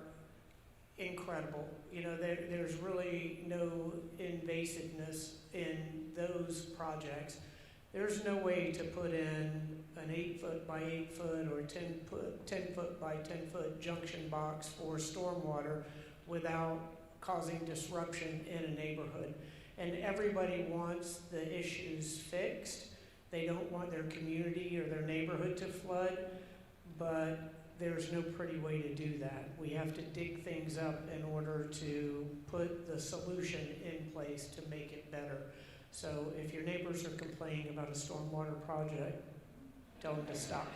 incredible. You know, there's really no invasiveness in those projects. There's no way to put in an 8-foot by 8-foot or 10-foot by 10-foot junction box for stormwater without causing disruption in a neighborhood. And everybody wants the issues fixed. They don't want their community or their neighborhood to flood, but there's no pretty way to do that. We have to dig things up in order to put the solution in place to make it better. So if your neighbors are complaining about a stormwater project, tell them to stop.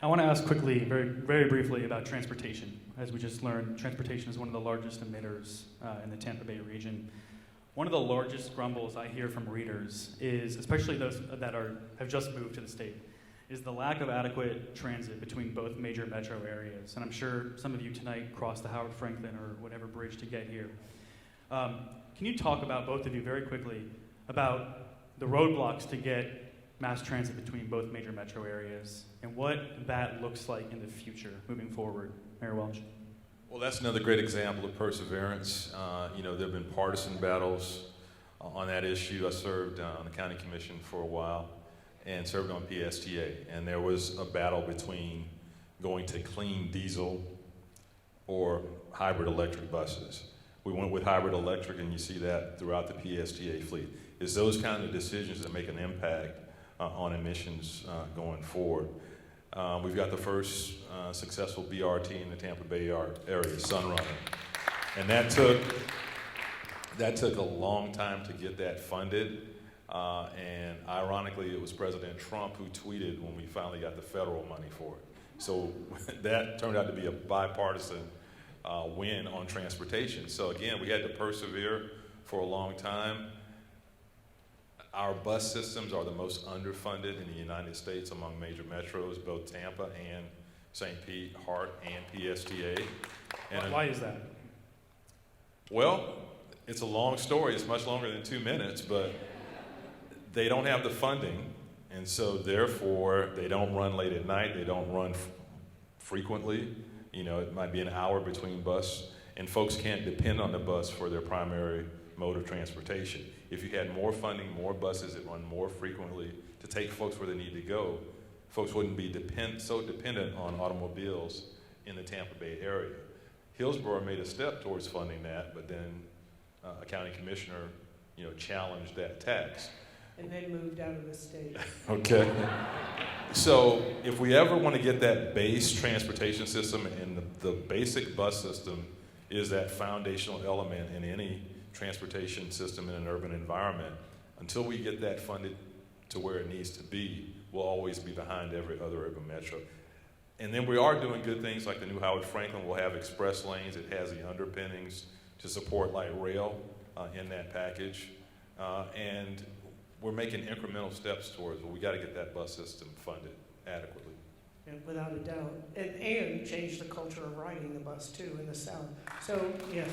I want to ask quickly, very briefly, about transportation. As we just learned, transportation is one of the largest emitters in the Tampa Bay region. One of the largest grumbles I hear from readers is, especially those that have just moved to the state, is the lack of adequate transit between both major metro areas. And I'm sure some of you tonight crossed the Howard Franklin or whatever bridge to get here. Can you talk about, both of you very quickly, about the roadblocks to get mass transit between both major metro areas and what that looks like in the future moving forward? Mayor Welch. Well, that's another great example of perseverance. You know, there have been partisan battles on that issue. I served on the county commission for a while and served on PSTA. And there was a battle between going to clean diesel or hybrid electric buses. We went with hybrid electric, and you see that throughout the PSTA fleet. It's those kind of decisions that make an impact on emissions going forward. We've got the first successful BRT in the Tampa Bay area, Sunrunner. And that took a long time to get that funded. And ironically, it was President Trump who tweeted when we finally got the federal money for it. So that turned out to be a bipartisan win on transportation. So again, we had to persevere for a long time. Our bus systems are the most underfunded in the United States among major metros, both Tampa and St. Pete, Hart, and PSTA. And why is that? Well, it's a long story. It's much longer than 2 minutes, but they don't have the funding, and so therefore they don't run late at night. They don't run frequently. You know, it might be an hour between bus, and folks can't depend on the bus for their primary mode of transportation. If you had more funding, more buses that run more frequently to take folks where they need to go, folks wouldn't be so dependent on automobiles in the Tampa Bay area. Hillsborough made a step towards funding that, but then a county commissioner, challenged that tax. And then moved out of the state. Okay. So if we ever want to get that base transportation system, and the basic bus system is that foundational element in any transportation system in an urban environment, until we get that funded to where it needs to be, we'll always be behind every other urban metro. And then we are doing good things like the new Howard Franklin will have express lanes. It has the underpinnings to support light rail in that package. And we're making incremental steps towards, well, we got to get that bus system funded adequately. And without a doubt. And change the culture of riding the bus, too, in the South. So, yes.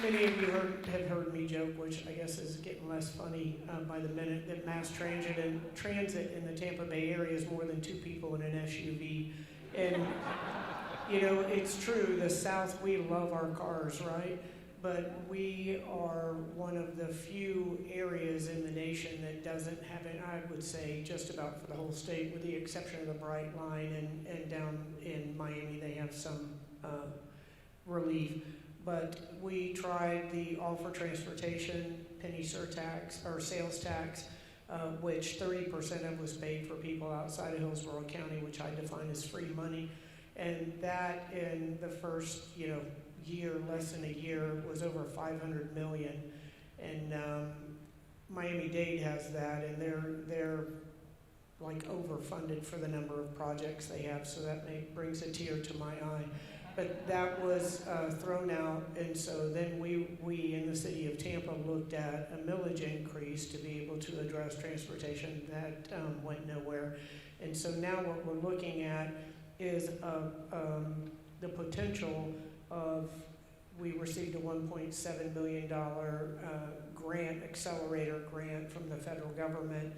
Many of you have heard me joke, which I guess is getting less funny by the minute, that mass transit in the Tampa Bay area is more than 2 people in an SUV. And, it's true, the South, we love our cars, right? But we are one of the few areas in the nation that doesn't have it, I would say, just about for the whole state, with the exception of the Bright Line, and down in Miami they have some relief. But we tried the All for Transportation penny surtax or sales tax, which 30% of was paid for people outside of Hillsborough County, which I define as free money. And that in the first, year, less than a year, was over $500 million. And Miami-Dade has that, and they're like overfunded for the number of projects they have, so that brings a tear to my eye. But that was thrown out, and so then we in the city of Tampa looked at a millage increase to be able to address transportation. That went nowhere. And so now what we're looking at is the potential of, we received a $1.7 million grant, accelerator grant from the federal government,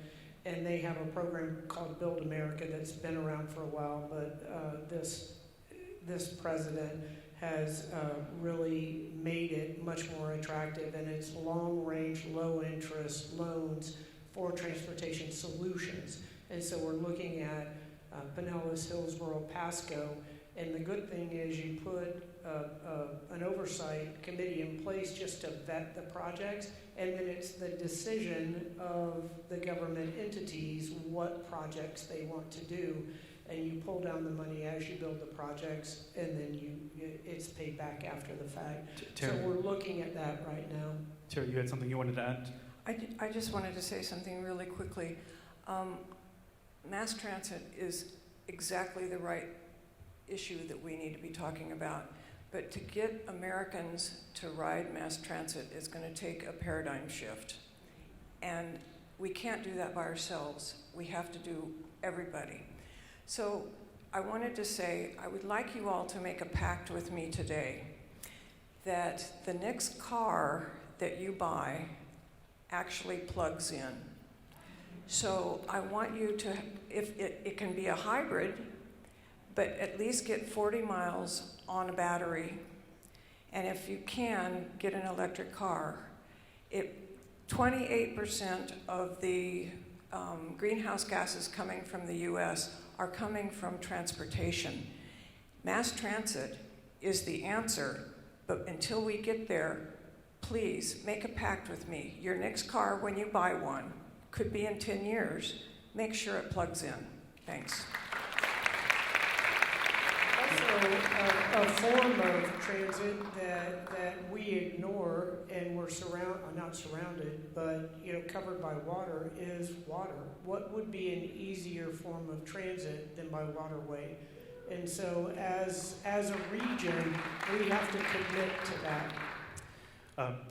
and they have a program called Build America that's been around for a while, but this president has really made it much more attractive, and it's long-range, low-interest loans for transportation solutions. And so we're looking at Pinellas, Hillsborough, Pasco, and the good thing is you put an oversight committee in place just to vet the projects, and then it's the decision of the government entities what projects they want to do. And you pull down the money as you build the projects, and then it's paid back after the fact. Terry, so we're looking at that right now. Terry, you had something you wanted to add? I just wanted to say something really quickly. Mass transit is exactly the right issue that we need to be talking about. But to get Americans to ride mass transit is going to take a paradigm shift. And we can't do that by ourselves. We have to do everybody. So I wanted to say, I would like you all to make a pact with me today that the next car that you buy actually plugs in. So I want you to, if it can be a hybrid, but at least get 40 miles on a battery. And if you can, get an electric car. 28% of the greenhouse gases coming from the US are coming from transportation. Mass transit is the answer, but until we get there, please make a pact with me. Your next car, when you buy one, could be in 10 years. Make sure it plugs in. Thanks. Also, a form of transit that we ignore, and we're not surrounded, but covered by water, is water. What would be an easier form of transit than by waterway? And so as a region, we have to commit to that.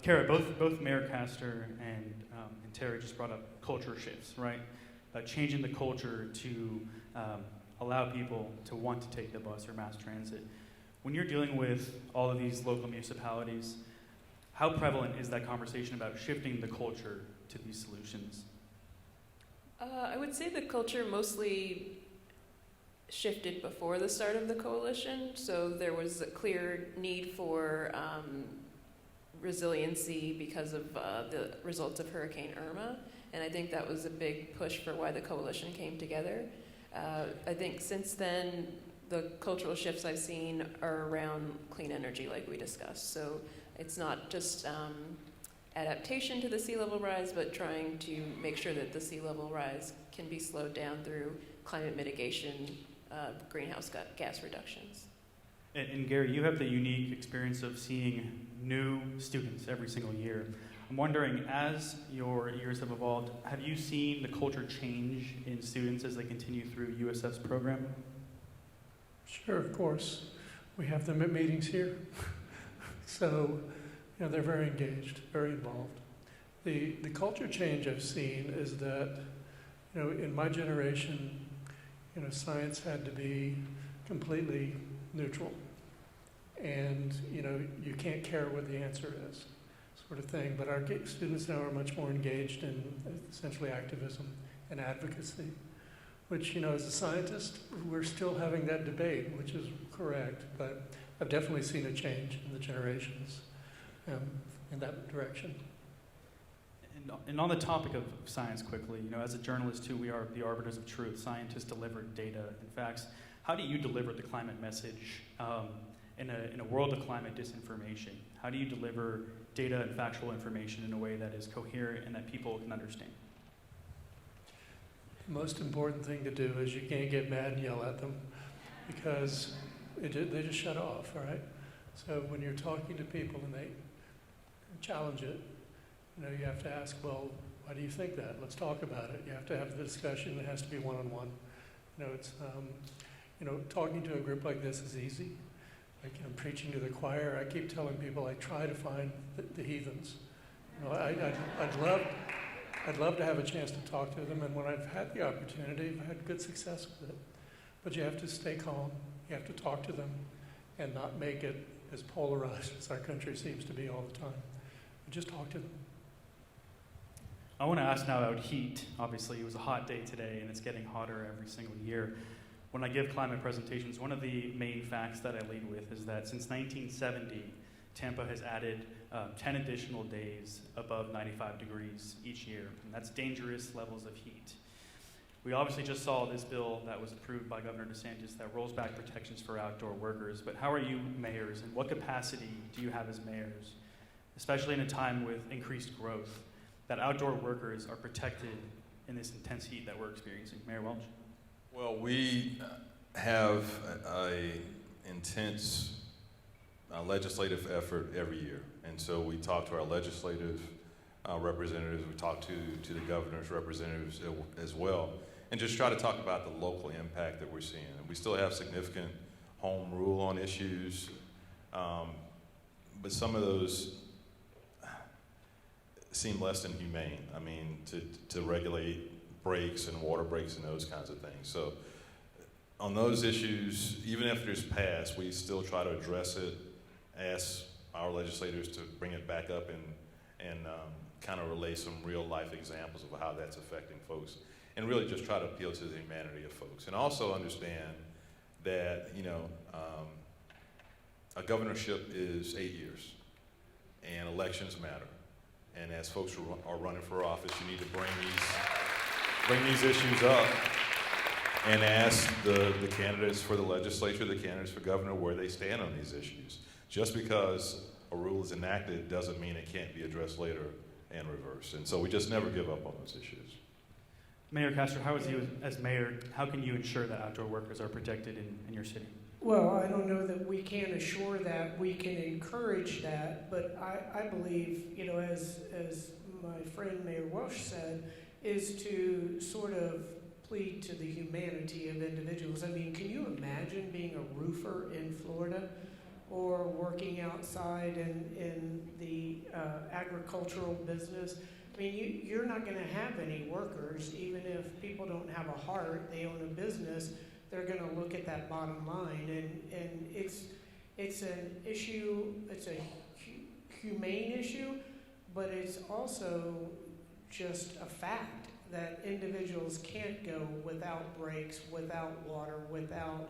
Kara, both Mayor Castor and Terry just brought up culture shifts, right? Changing the culture to allow people to want to take the bus or mass transit. When you're dealing with all of these local municipalities, how prevalent is that conversation about shifting the culture to these solutions? I would say the culture mostly shifted before the start of the coalition, so there was a clear need for resiliency because of the results of Hurricane Irma, and I think that was a big push for why the coalition came together. I think since then, the cultural shifts I've seen are around clean energy, like we discussed. So it's not just adaptation to the sea level rise, but trying to make sure that the sea level rise can be slowed down through climate mitigation, greenhouse gas reductions. And Gary, you have the unique experience of seeing new students every single year. I'm wondering, as your years have evolved, have you seen the culture change in students as they continue through USF's program? Sure, of course. We have them at meetings here. So, they're very engaged, very involved. The culture change I've seen is that, in my generation, science had to be completely neutral. And, you can't care what the answer is, sort of thing. But our students now are much more engaged in essentially activism and advocacy, which, as a scientist, we're still having that debate, which is correct. But I've definitely seen a change in the generations in that direction. And on the topic of science quickly, as a journalist too, we are the arbiters of truth. Scientists deliver data and facts. How do you deliver the climate message in a world of climate disinformation? How do you deliver data and factual information in a way that is coherent and that people can understand? The most important thing to do is you can't get mad and yell at them because they just shut off, all right? So when you're talking to people and they challenge it, you have to ask, well, why do you think that? Let's talk about it. You have to have the discussion. It has to be one-on-one. It's, talking to a group like this is easy. Like I'm preaching to the choir. I keep telling people I try to find the heathens. I'd love to have a chance to talk to them, and when I've had the opportunity, I've had good success with it. But you have to stay calm. You have to talk to them and not make it as polarized as our country seems to be all the time. But just talk to them. I want to ask now about heat. Obviously, it was a hot day today, and it's getting hotter every single year. When I give climate presentations, one of the main facts that I lead with is that since 1970, Tampa has added 10 additional days above 95 degrees each year, and that's dangerous levels of heat. We obviously just saw this bill that was approved by Governor N.St. that rolls back protections for outdoor workers, but how are you mayors, and what capacity do you have as mayors, especially in a time with increased growth, that outdoor workers are protected in this intense heat that we're experiencing? Mayor Welch? Well, we have an intense legislative effort every year. And so we talk to our legislative representatives, we talk to the governor's representatives as well, and just try to talk about the local impact that we're seeing. And we still have significant home rule on issues, but some of those seem less than humane. I mean, to regulate breaks and water breaks and those kinds of things. So on those issues, even after it's passed, we still try to address it, ask our legislators to bring it back up and kind of relay some real life examples of how that's affecting folks, and really just try to appeal to the humanity of folks. And also understand that, a governorship is 8 years, and elections matter. And as folks are running for office, you need to bring these issues up and ask the candidates for the legislature, the candidates for governor, where they stand on these issues. Just because a rule is enacted doesn't mean it can't be addressed later and reversed. And so we just never give up on those issues. Mayor Castor, how is you as mayor, how can you ensure that outdoor workers are protected in your city? Well, I don't know that we can assure that. We can encourage that, but I believe, as my friend Mayor Welsh said, is to sort of plead to the humanity of individuals. I mean, can you imagine being a roofer in Florida or working outside in the agricultural business. I mean, you're not going to have any workers, even if people don't have a heart, they own a business, they're going to look at that bottom line. And it's an issue, it's a humane issue, but it's also just a fact that individuals can't go without breaks, without water, without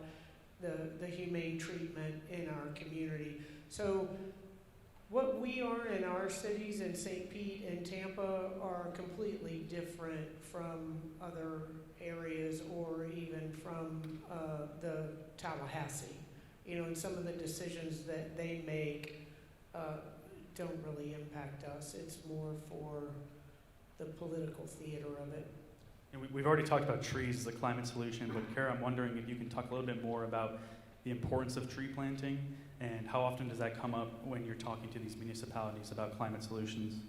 the humane treatment in our community. So what we are in our cities in St. Pete and Tampa are completely different from other areas or even from the Tallahassee. You know, and some of the decisions that they make don't really impact us. It's more for the political theater of it. And we've already talked about trees as a climate solution, but Kara, I'm wondering if you can talk a little bit more about the importance of tree planting, and how often does that come up when you're talking to these municipalities about climate solutions?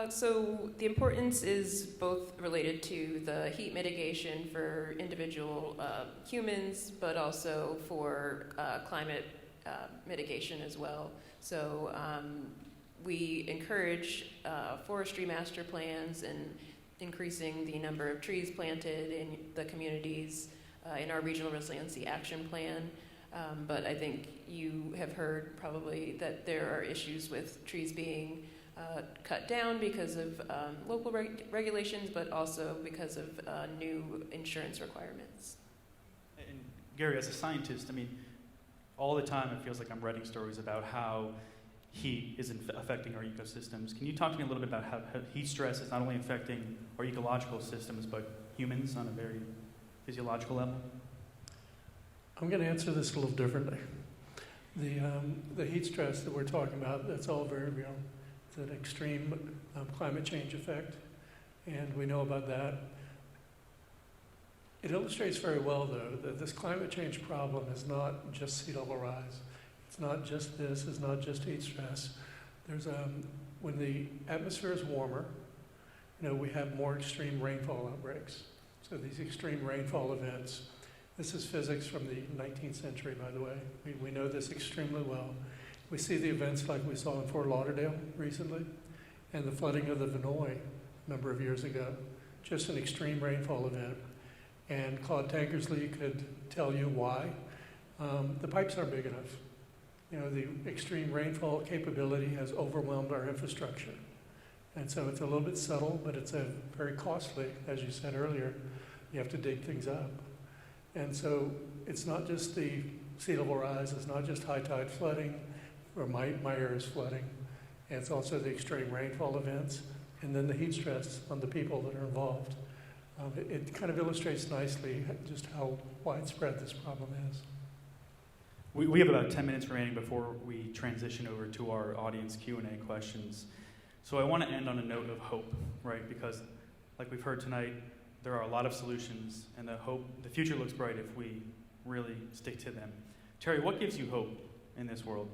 So the importance is both related to the heat mitigation for individual humans, but also for climate mitigation as well. So we encourage forestry master plans and increasing the number of trees planted in the communities in our Regional Resiliency Action Plan. But I think you have heard probably that there are issues with trees being cut down because of local regulations, but also because of new insurance requirements. And Gary, as a scientist, I mean, all the time it feels like I'm writing stories about how heat is affecting our ecosystems. Can you talk to me a little bit about how heat stress is not only affecting our ecological systems, but humans on a very physiological level? I'm going to answer this a little differently. The heat stress that we're talking about, that's all very real. It's an extreme climate change effect, and we know about that. It illustrates very well, though, that this climate change problem is not just sea level rise. It's not just this, it's not just heat stress. There's when the atmosphere is warmer, you know, we have more extreme rainfall outbreaks. So these extreme rainfall events, this is physics from the 19th century, by the way. We know this extremely well. We see the events like we saw in Fort Lauderdale recently, and the flooding of the Vinoy a number of years ago, just an extreme rainfall event. And Claude Tankersley could tell you why. The pipes aren't big enough. You know, the extreme rainfall capability has overwhelmed our infrastructure. And so it's a little bit subtle, but it's a very costly, as you said earlier. You have to dig things up. And so it's not just the sea level rise, it's not just high tide flooding, or Myers flooding. And it's also the extreme rainfall events, and then the heat stress on the people that are involved. It kind of illustrates nicely just how widespread this problem is. We have about 10 minutes remaining before we transition over to our audience Q&A questions. So I want to end on a note of hope, right? Because like we've heard tonight, there are a lot of solutions, and the future looks bright if we really stick to them. Terry, what gives you hope in this world?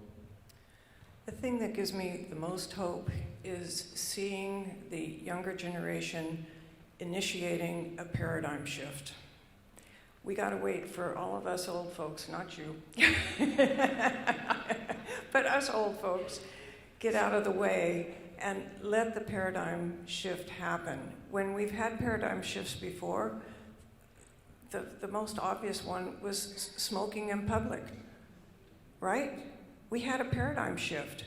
The thing that gives me the most hope is seeing the younger generation initiating a paradigm shift. We got to wait for all of us old folks, not you, but us old folks, get out of the way and let the paradigm shift happen. When we've had paradigm shifts before, the most obvious one was smoking in public, right? We had a paradigm shift.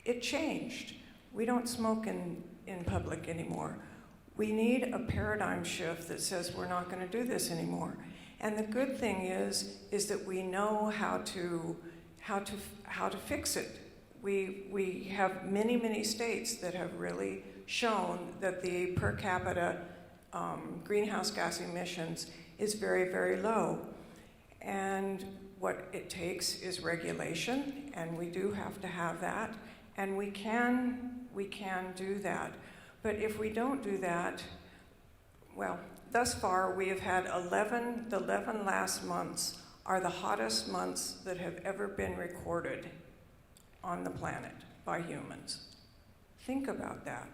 It changed. We don't smoke in public anymore. We need a paradigm shift that says we're not going to do this anymore. And the good thing is that we know how to fix it. We have many states that have really shown that the per capita greenhouse gas emissions is very, very low. And what it takes is regulation, and we do have to have that, and we can do that. But if we don't do that, well, thus far we have had the 11 last months are the hottest months that have ever been recorded on the planet by humans. Think about that.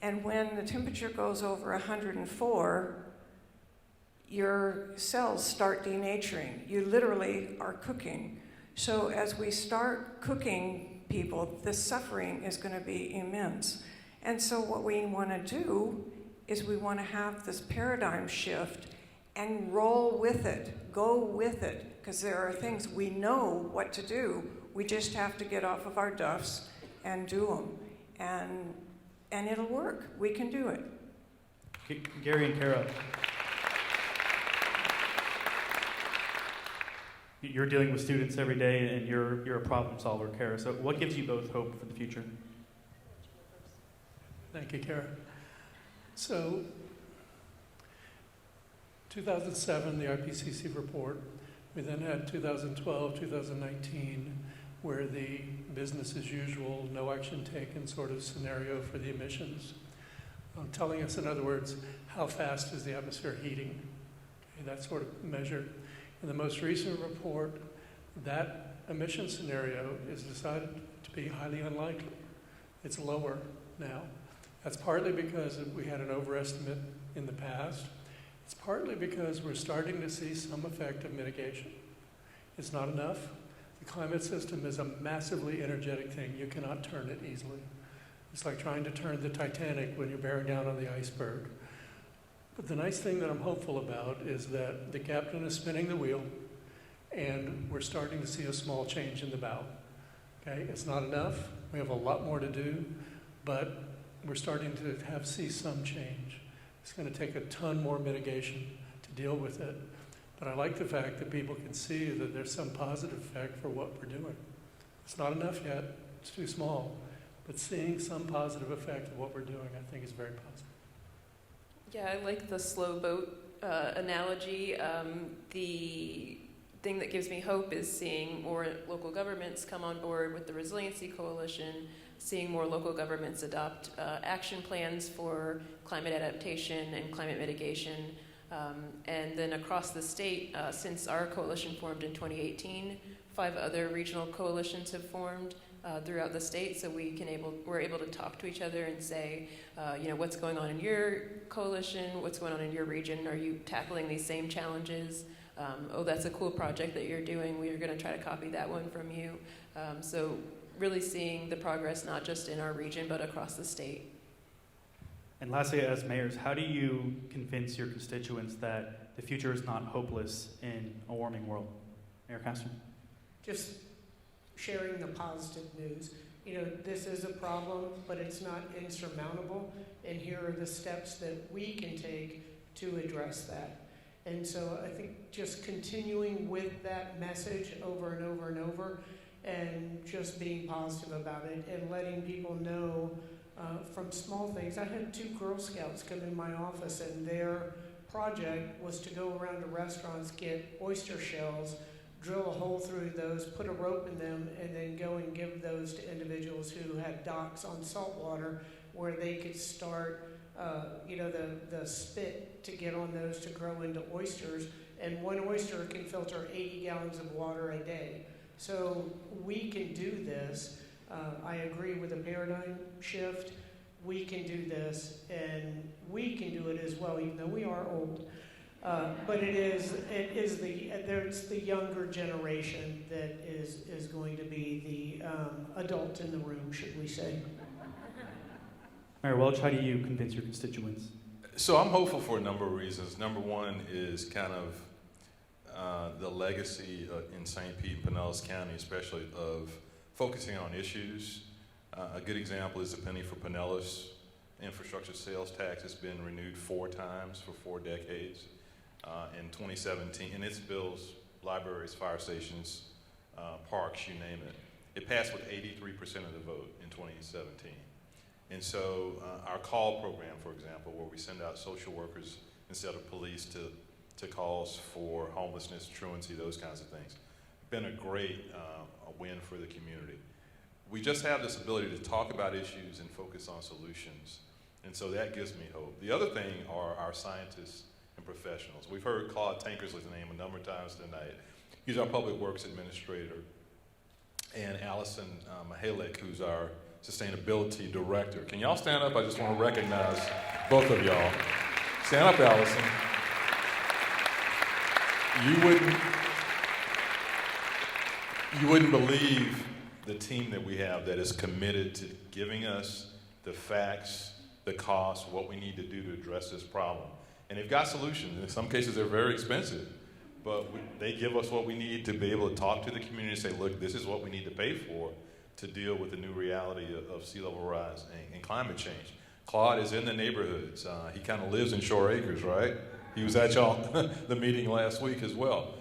And when the temperature goes over 104, your cells start denaturing. You literally are cooking. So as we start cooking people, the suffering is going to be immense. And so what we want to do is we want to have this paradigm shift and roll with it, go with it, because there are things we know what to do. We just have to get off of our duffs and do them. And it'll work. We can do it. Gary and Kara, you're dealing with students every day, and you're a problem solver, Kara. So what gives you both hope for the future? Thank you, Kara. So, 2007, the IPCC report. We then had 2012, 2019, where the business as usual, no action taken sort of scenario for the emissions. Telling us, in other words, how fast is the atmosphere heating? Okay, that sort of measure. In the most recent report, that emission scenario is decided to be highly unlikely. It's lower now. That's partly because we had an overestimate in the past. It's partly because we're starting to see some effect of mitigation. It's not enough. The climate system is a massively energetic thing. You cannot turn it easily. It's like trying to turn the Titanic when you're bearing down on the iceberg. But the nice thing that I'm hopeful about is that the captain is spinning the wheel, and we're starting to see a small change in the bow. Okay, it's not enough. We have a lot more to do, but we're starting to see some change. It's going to take a ton more mitigation to deal with it. But I like the fact that people can see that there's some positive effect for what we're doing. It's not enough yet. It's too small. But seeing some positive effect of what we're doing, I think, is very positive. Yeah, I like the slow boat analogy. The thing that gives me hope is seeing more local governments come on board with the Resiliency Coalition, seeing more local governments adopt action plans for climate adaptation and climate mitigation. And then across the state, since our coalition formed in 2018, 5 other regional coalitions have formed throughout the state, so we're able to talk to each other and say, what's going on in your coalition, what's going on in your region, are you tackling these same challenges? That's a cool project that you're doing, we're going to try to copy that one from you. So really seeing the progress not just in our region but across the state. And lastly, as mayors, how do you convince your constituents that the future is not hopeless in a warming world? Mayor Castro? Just sharing the positive news. This is a problem, but it's not insurmountable, and here are the steps that we can take to address that. And so I think just continuing with that message over and over and over, and just being positive about it, and letting people know from small things. I had 2 Girl Scouts come in my office, and their project was to go around to restaurants, get oyster shells, drill a hole through those, put a rope in them, and then go and give those to individuals who had docks on saltwater where they could start, the spit to get on those to grow into oysters. And 1 oyster can filter 80 gallons of water a day. So we can do this. I agree with the paradigm shift. We can do this, and we can do it as well, even though we are old. But it's the younger generation that is going to be the adult in the room, should we say. Mayor Welch, how do you convince your constituents? So I'm hopeful for a number of reasons. Number one is kind of the legacy in St. Pete and Pinellas County, especially of focusing on issues. A good example is the penny for Pinellas infrastructure sales tax has been renewed 4 times for 4 decades. In 2017, and its bills, libraries, fire stations, parks, you name it. It passed with 83% of the vote in 2017. And so our call program, for example, where we send out social workers instead of police to calls for homelessness, truancy, those kinds of things, been a great win for the community. We just have this ability to talk about issues and focus on solutions. And so that gives me hope. The other thing are our scientists and professionals. We've heard Claude Tankersley's name a number of times tonight. He's our public works administrator. And Allison Mahalek, who's our sustainability director. Can y'all stand up? I just want to recognize both of y'all. Stand up, Allison. You wouldn't believe the team that we have that is committed to giving us the facts, the costs, what we need to do to address this problem. And they've got solutions. In some cases, they're very expensive, but they give us what we need to be able to talk to the community and say, look, this is what we need to pay for to deal with the new reality of sea level rise and climate change. Claude is in the neighborhoods. He kind of lives in Shore Acres, right? He was at y'all the meeting last week as well.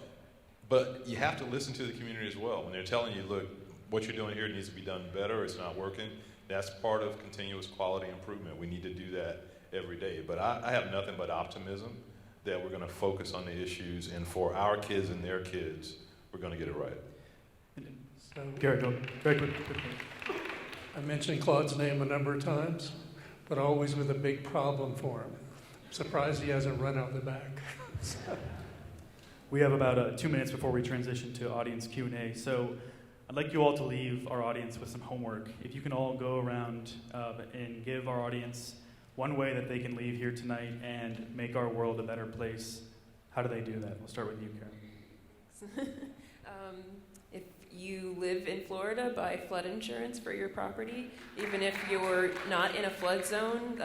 But you have to listen to the community as well. When they're telling you, look, what you're doing here needs to be done better, it's not working, that's part of continuous quality improvement. We need to do that every day. But I have nothing but optimism that we're going to focus on the issues, and for our kids and their kids, we're going to get it right. So, Garrett, go very quick. I mentioned Claude's name a number of times, but always with a big problem for him. I'm surprised he hasn't run out the back. We have about 2 minutes before we transition to audience Q&A. So I'd like you all to leave our audience with some homework. If you can all go around and give our audience one way that they can leave here tonight and make our world a better place, how do they do that? We'll start with you, Karen. If you live in Florida, buy flood insurance for your property. Even if you're not in a flood zone,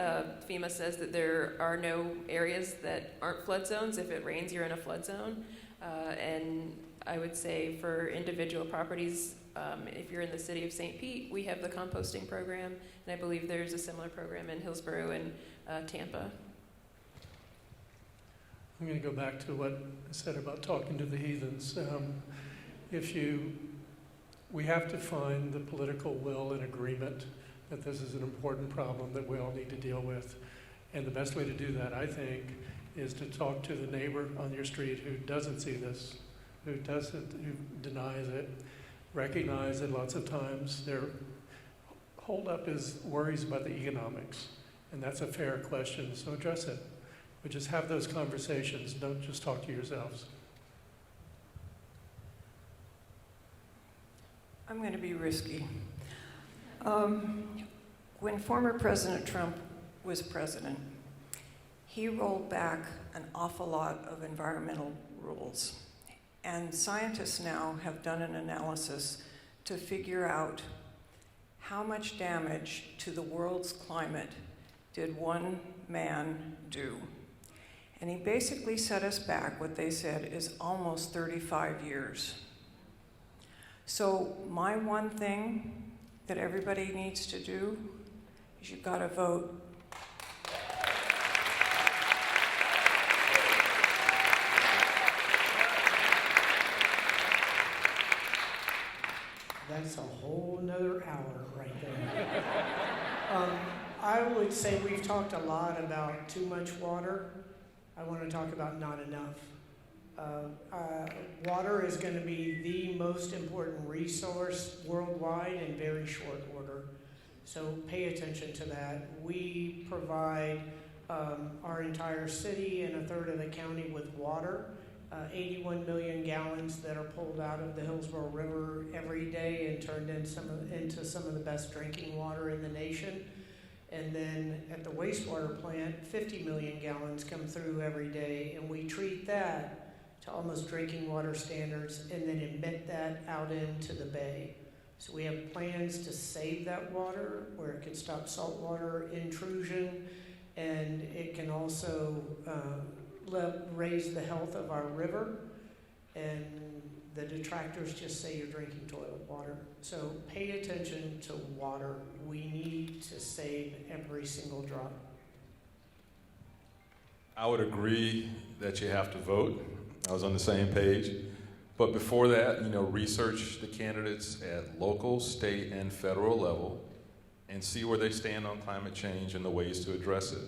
FEMA says that there are no areas that aren't flood zones. If it rains, you're in a flood zone. And I would say for individual properties, if you're in the city of St. Pete, we have the composting program, and I believe there's a similar program in Hillsborough and Tampa. I'm going to go back to what I said about talking to the heathens. We have to find the political will and agreement that this is an important problem that we all need to deal with. And the best way to do that, I think, is to talk to the neighbor on your street who doesn't see this, who denies it, recognize that lots of times their holdup is worries about the economics. And that's a fair question, so address it. But just have those conversations, don't just talk to yourselves. I'm going to be risky. When former President Trump was president, he rolled back an awful lot of environmental rules. And scientists now have done an analysis to figure out how much damage to the world's climate did one man do. And he basically set us back, what they said is almost 35 years. So my one thing that everybody needs to do is you've got to vote. That's a whole nother hour right there. I would say we've talked a lot about too much water. I want to talk about not enough. Water is going to be the most important resource worldwide in very short order. So pay attention to that. We provide our entire city and a third of the county with water. 81 million gallons that are pulled out of the Hillsborough River every day and turned into some of the best drinking water in the nation. And then at the wastewater plant, 50 million gallons come through every day, and we treat that to almost drinking water standards and then emit that out into the bay. So we have plans to save that water where it can stop saltwater intrusion, and it can also raise the health of our river. And the detractors just say you're drinking toilet water. So pay attention to water. We need to save every single drop. I would agree that you have to vote. I was on the same page. But before that, research the candidates at local, state, and federal level and see where they stand on climate change and the ways to address it.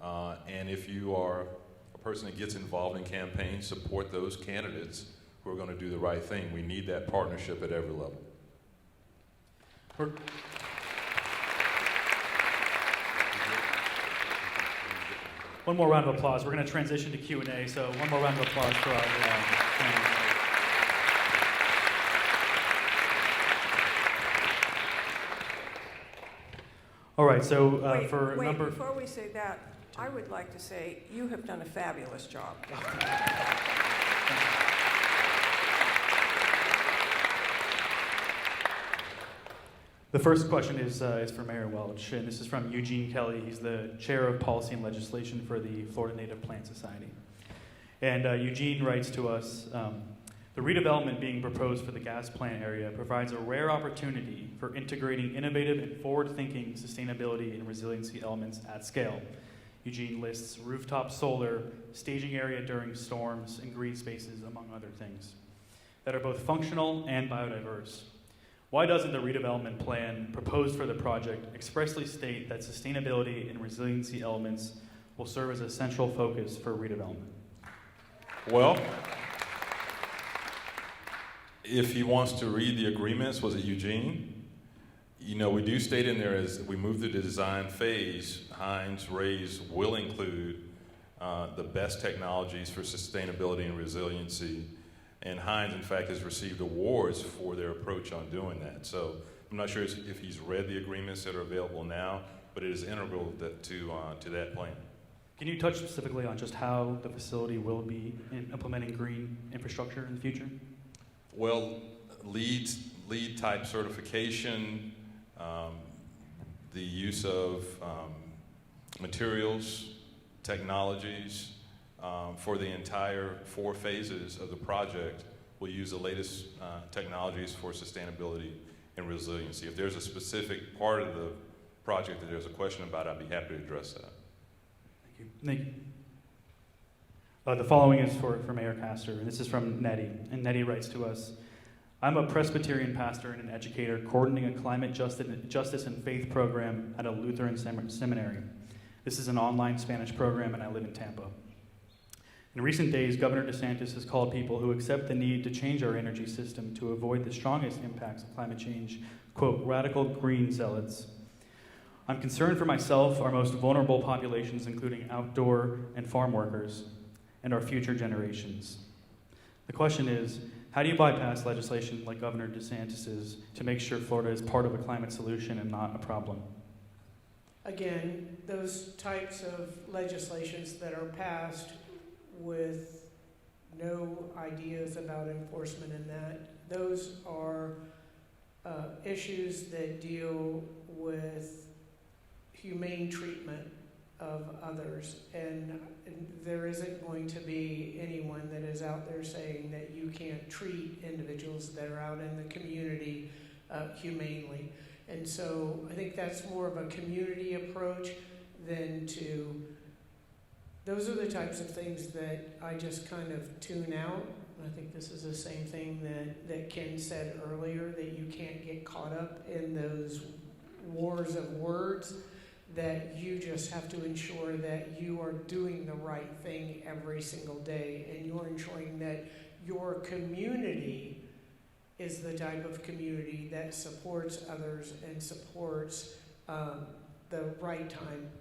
And if you are a person that gets involved in campaigns, support those candidates who are going to do the right thing. We need that partnership at every level. One more round of applause. We're going to transition to Q&A, so one more round of applause for our panel. All right, so Before we say that, I would like to say you have done a fabulous job. The first question is for Mayor Welch, and this is from Eugene Kelly. He's the chair of policy and legislation for the Florida Native Plant Society. And Eugene writes to us, the redevelopment being proposed for the gas plant area provides a rare opportunity for integrating innovative and forward-thinking sustainability and resiliency elements at scale. Eugene lists rooftop solar, staging area during storms, and green spaces, among other things, that are both functional and biodiverse. Why doesn't the redevelopment plan proposed for the project expressly state that sustainability and resiliency elements will serve as a central focus for redevelopment? Well, if he wants to read the agreements, was it Eugene? You know, we do state in there as we move through the design phase, Hines Rays will include the best technologies for sustainability and resiliency. And Hines, in fact, has received awards for their approach on doing that. So I'm not sure if he's read the agreements that are available now, but it is integral to that plan. Can you touch specifically on just how the facility will be implementing green infrastructure in the future? Well, LEED type certification, the use of materials, technologies, for the entire 4 phases of the project, we'll use the latest technologies for sustainability and resiliency. If there's a specific part of the project that there's a question about, I'd be happy to address that. Thank you. The following is for Mayor Castor, and this is from Nettie. And Nettie writes to us, I'm a Presbyterian pastor and an educator coordinating a climate justice and faith program at a Lutheran seminary. This is an online Spanish program, and I live in Tampa. In recent days, Governor DeSantis has called people who accept the need to change our energy system to avoid the strongest impacts of climate change, quote, radical green zealots. I'm concerned for myself, our most vulnerable populations, including outdoor and farm workers, and our future generations. The question is, how do you bypass legislation like Governor DeSantis's to make sure Florida is part of a climate solution and not a problem? Again, those types of legislations that are passed with no ideas about enforcement in that, those are issues that deal with humane treatment of others. And there isn't going to be anyone that is out there saying that you can't treat individuals that are out in the community humanely. And so I think that's more of a community approach than to, those are the types of things that I just kind of tune out. I think this is the same thing that Ken said earlier, that you can't get caught up in those wars of words, that you just have to ensure that you are doing the right thing every single day, and you're ensuring that your community is the type of community that supports others and supports the right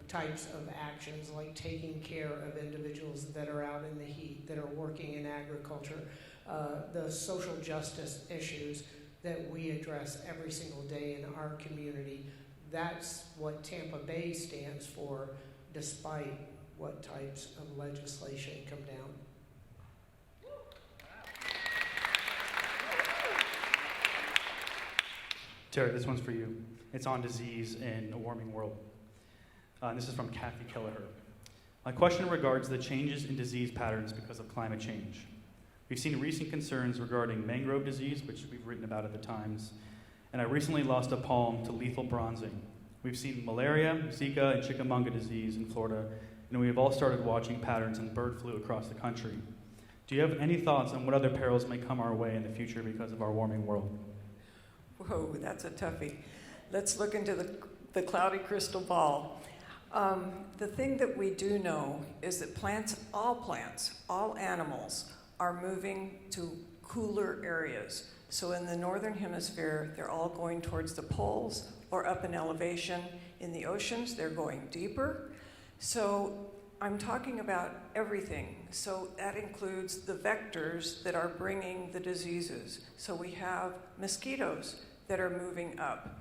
types of actions, like taking care of individuals that are out in the heat, that are working in agriculture, the social justice issues that we address every single day in our community. That's what Tampa Bay stands for, despite what types of legislation come down. Terry, this one's for you. It's on disease in a warming world. This is from Kathy Kelleher. My question regards the changes in disease patterns because of climate change. We've seen recent concerns regarding mangrove disease, which we've written about at the Times, and I recently lost a palm to lethal bronzing. We've seen malaria, Zika, and chickamauga disease in Florida, and we have all started watching patterns in bird flu across the country. Do you have any thoughts on what other perils may come our way in the future because of our warming world? Whoa, that's a toughie. Let's look into the cloudy crystal ball. The thing that we do know is that all animals are moving to cooler areas. So in the northern hemisphere, they're all going towards the poles or up in elevation. In the oceans, they're going deeper. So I'm talking about everything. So that includes the vectors that are bringing the diseases. So we have mosquitoes that are moving up.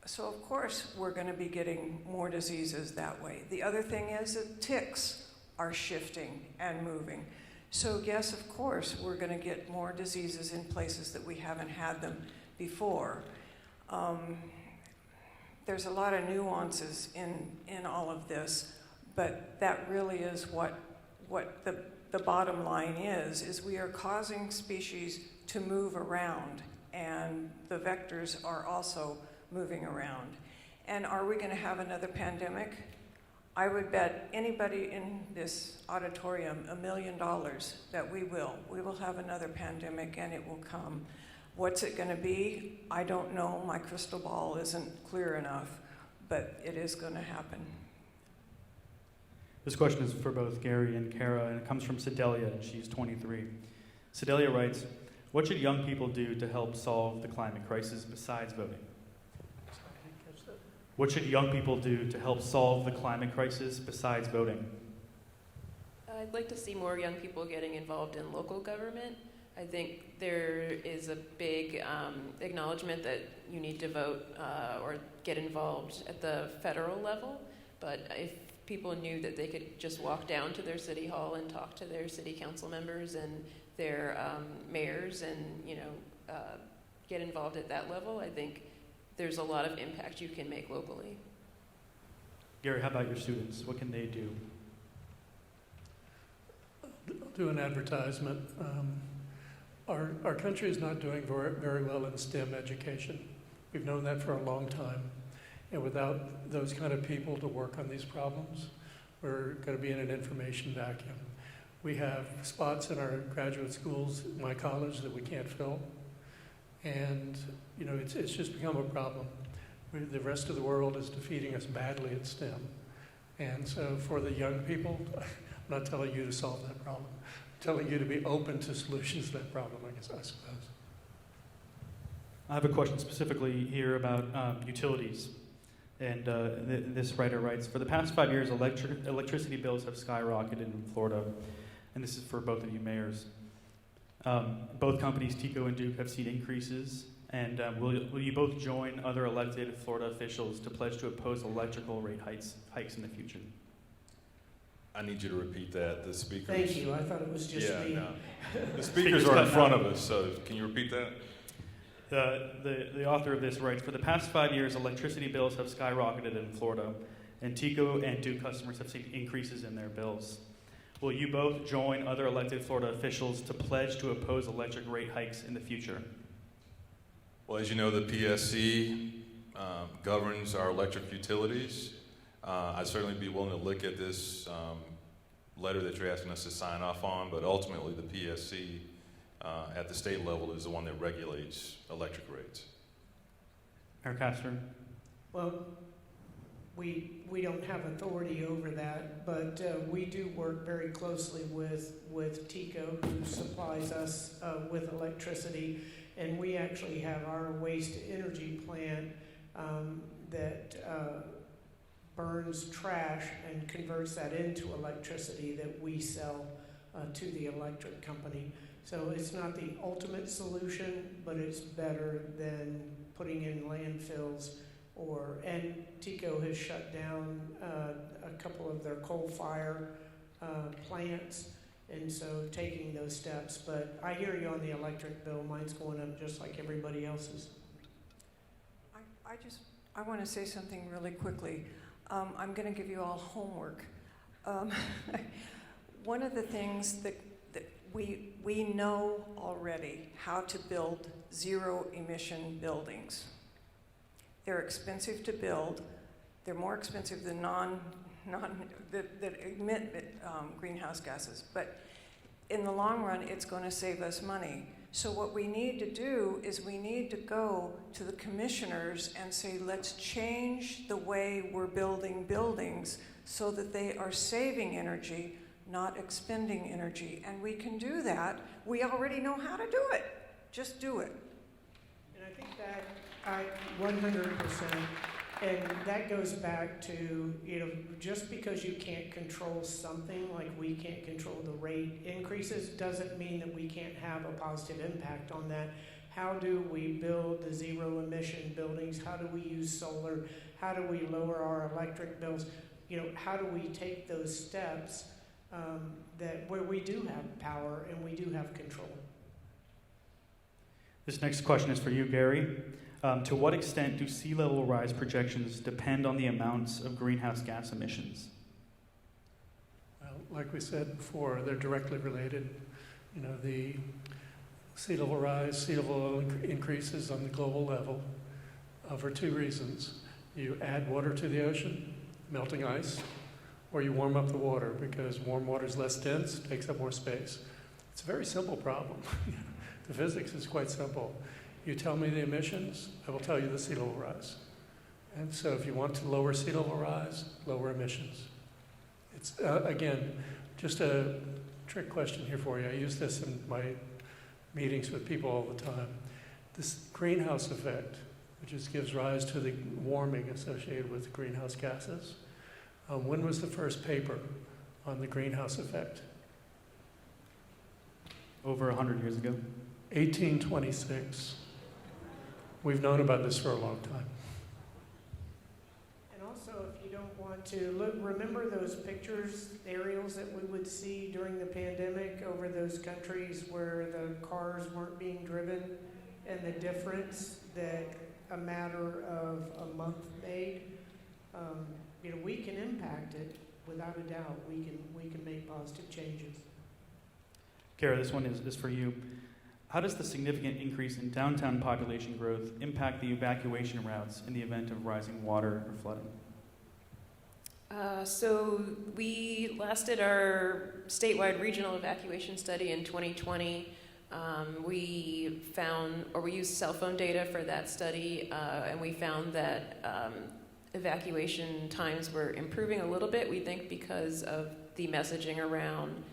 So of course, we're going to be getting more diseases that way. The other thing is that ticks are shifting and moving. So yes, of course, we're going to get more diseases in places that we haven't had them before. there's a lot of nuances in all of this, but that really is what the bottom line is we are causing species to move around, and the vectors are also moving around. And are we going to have another pandemic? I would bet anybody in this auditorium $1 million that we will. We will have another pandemic, and it will come. What's it going to be? I don't know. My crystal ball isn't clear enough, but it is going to happen. This question is for both Gary and Kara, and it comes from Sedelia, and she's 23. Sedelia writes, what should young people do to help solve the climate crisis besides voting? What should young people do to help solve the climate crisis besides voting? I'd like to see more young people getting involved in local government. I think there is a big acknowledgement that you need to vote or get involved at the federal level, but if people knew that they could just walk down to their city hall and talk to their city council members and their mayors and get involved at that level, I think there's a lot of impact you can make locally. Gary, how about your students? What can they do? I'll do an advertisement. Our country is not doing very well in STEM education. We've known that for a long time. And without those kind of people to work on these problems, we're going to be in an information vacuum. We have spots in our graduate schools, my college, that we can't fill. And, it's just become a problem. The rest of the world is defeating us badly at STEM. And so for the young people, I'm not telling you to solve that problem. I'm telling you to be open to solutions to that problem, I suppose. I have a question specifically here about utilities. And this writer writes, for the past 5 years, electricity bills have skyrocketed in Florida. And this is for both of you mayors. Both companies, TECO and Duke, have seen increases. And will you both join other elected Florida officials to pledge to oppose electrical rate hikes in the future? I need you to repeat that. The speakers. Thank you. I thought it was just me. No. The speakers are in front of us, so can you repeat that? The author of this writes, for the past 5 years, electricity bills have skyrocketed in Florida, and TECO and Duke customers have seen increases in their bills. Will you both join other elected Florida officials to pledge to oppose electric rate hikes in the future? Well, as you know, the PSC governs our electric utilities. I'd certainly be willing to look at this letter that you're asking us to sign off on, but ultimately the PSC at the state level is the one that regulates electric rates. Mayor Castor? Well, we don't have authority over that, but we do work very closely with TECO, who supplies us with electricity, and we actually have our waste-to-energy plant that burns trash and converts that into electricity that we sell to the electric company. So it's not the ultimate solution, but it's better than putting in landfills. And TECO has shut down a couple of their coal-fire plants, and so taking those steps. But I hear you on the electric bill. Mine's going up just like everybody else's. I want to say something really quickly. I'm going to give you all homework. One of the things that we know already how to build zero-emission buildings. They're expensive to build. They're more expensive than that emit greenhouse gases. But in the long run, it's going to save us money. So what we need to do is we need to go to the commissioners and say, let's change the way we're building buildings so that they are saving energy, not expending energy. And we can do that. We already know how to do it. Just do it. And I think that 100%, and that goes back to, just because you can't control something, like we can't control the rate increases, doesn't mean that we can't have a positive impact on that. How do we build the zero emission buildings? How do we use solar? How do we lower our electric bills? How do we take those steps where we do have power and we do have control? This next question is for you, Gary. To what extent do sea level rise projections depend on the amounts of greenhouse gas emissions? Well, like we said before, they're directly related. You know, the sea level rise, sea level increases on the global level for two reasons. You add water to the ocean, melting ice, or you warm up the water because warm water is less dense, takes up more space. It's a very simple problem. The physics is quite simple. You tell me the emissions, I will tell you the sea level rise. And so if you want to lower sea level rise, lower emissions. It's, again, just a trick question here for you. I use this in my meetings with people all the time. This greenhouse effect, which just gives rise to the warming associated with greenhouse gases. When was the first paper on the greenhouse effect? Over 100 years ago. 1826. We've known about this for a long time. And also, if you don't want to look, remember those pictures, aerials that we would see during the pandemic over those countries where the cars weren't being driven, and the difference that a matter of a month made. You know, we can impact it without a doubt. We can make positive changes. Kara, this one is for you. How does the significant increase in downtown population growth impact the evacuation routes in the event of rising water or flooding? So we last did our statewide regional evacuation study in 2020. We used cell phone data for that study, and we found that evacuation times were improving a little bit, we think because of the messaging around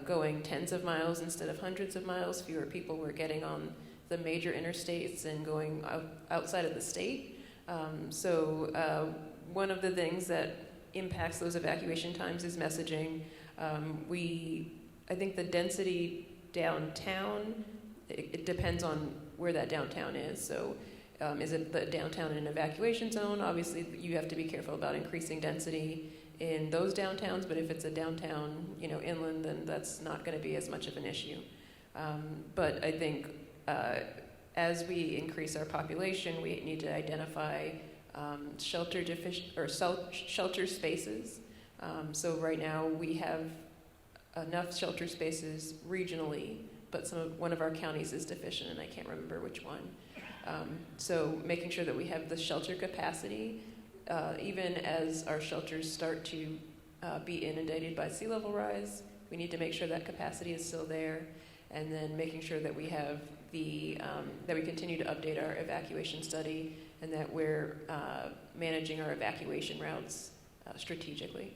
going tens of miles instead of hundreds of miles. Fewer people were getting on the major interstates and going outside of the state. So one of the things that impacts those evacuation times is messaging. I think the density downtown, it depends on where that downtown is. So is it the downtown in an evacuation zone? Obviously, you have to be careful about increasing density in those downtowns, but if it's a downtown, inland, then that's not going to be as much of an issue. But I think as we increase our population, we need to identify shelter spaces. So right now we have enough shelter spaces regionally, but one of our counties is deficient, and I can't remember which one. So making sure that we have the shelter capacity, even as our shelters start to be inundated by sea level rise, we need to make sure that capacity is still there, and then making sure that we have that we continue to update our evacuation study, and that we're managing our evacuation routes strategically.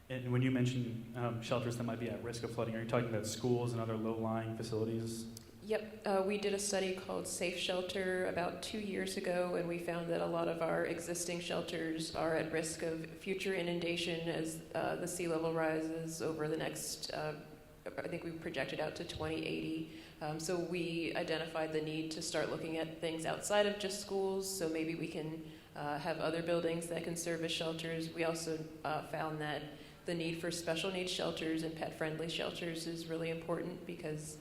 And when you mention shelters that might be at risk of flooding, are you talking about schools and other low-lying facilities? Yep, we did a study called Safe Shelter about 2 years ago, and we found that a lot of our existing shelters are at risk of future inundation as the sea level rises over the next, I think we projected out to 2080. So we identified the need to start looking at things outside of just schools, so maybe we can have other buildings that can serve as shelters. We also found that the need for special needs shelters and pet-friendly shelters is really important, because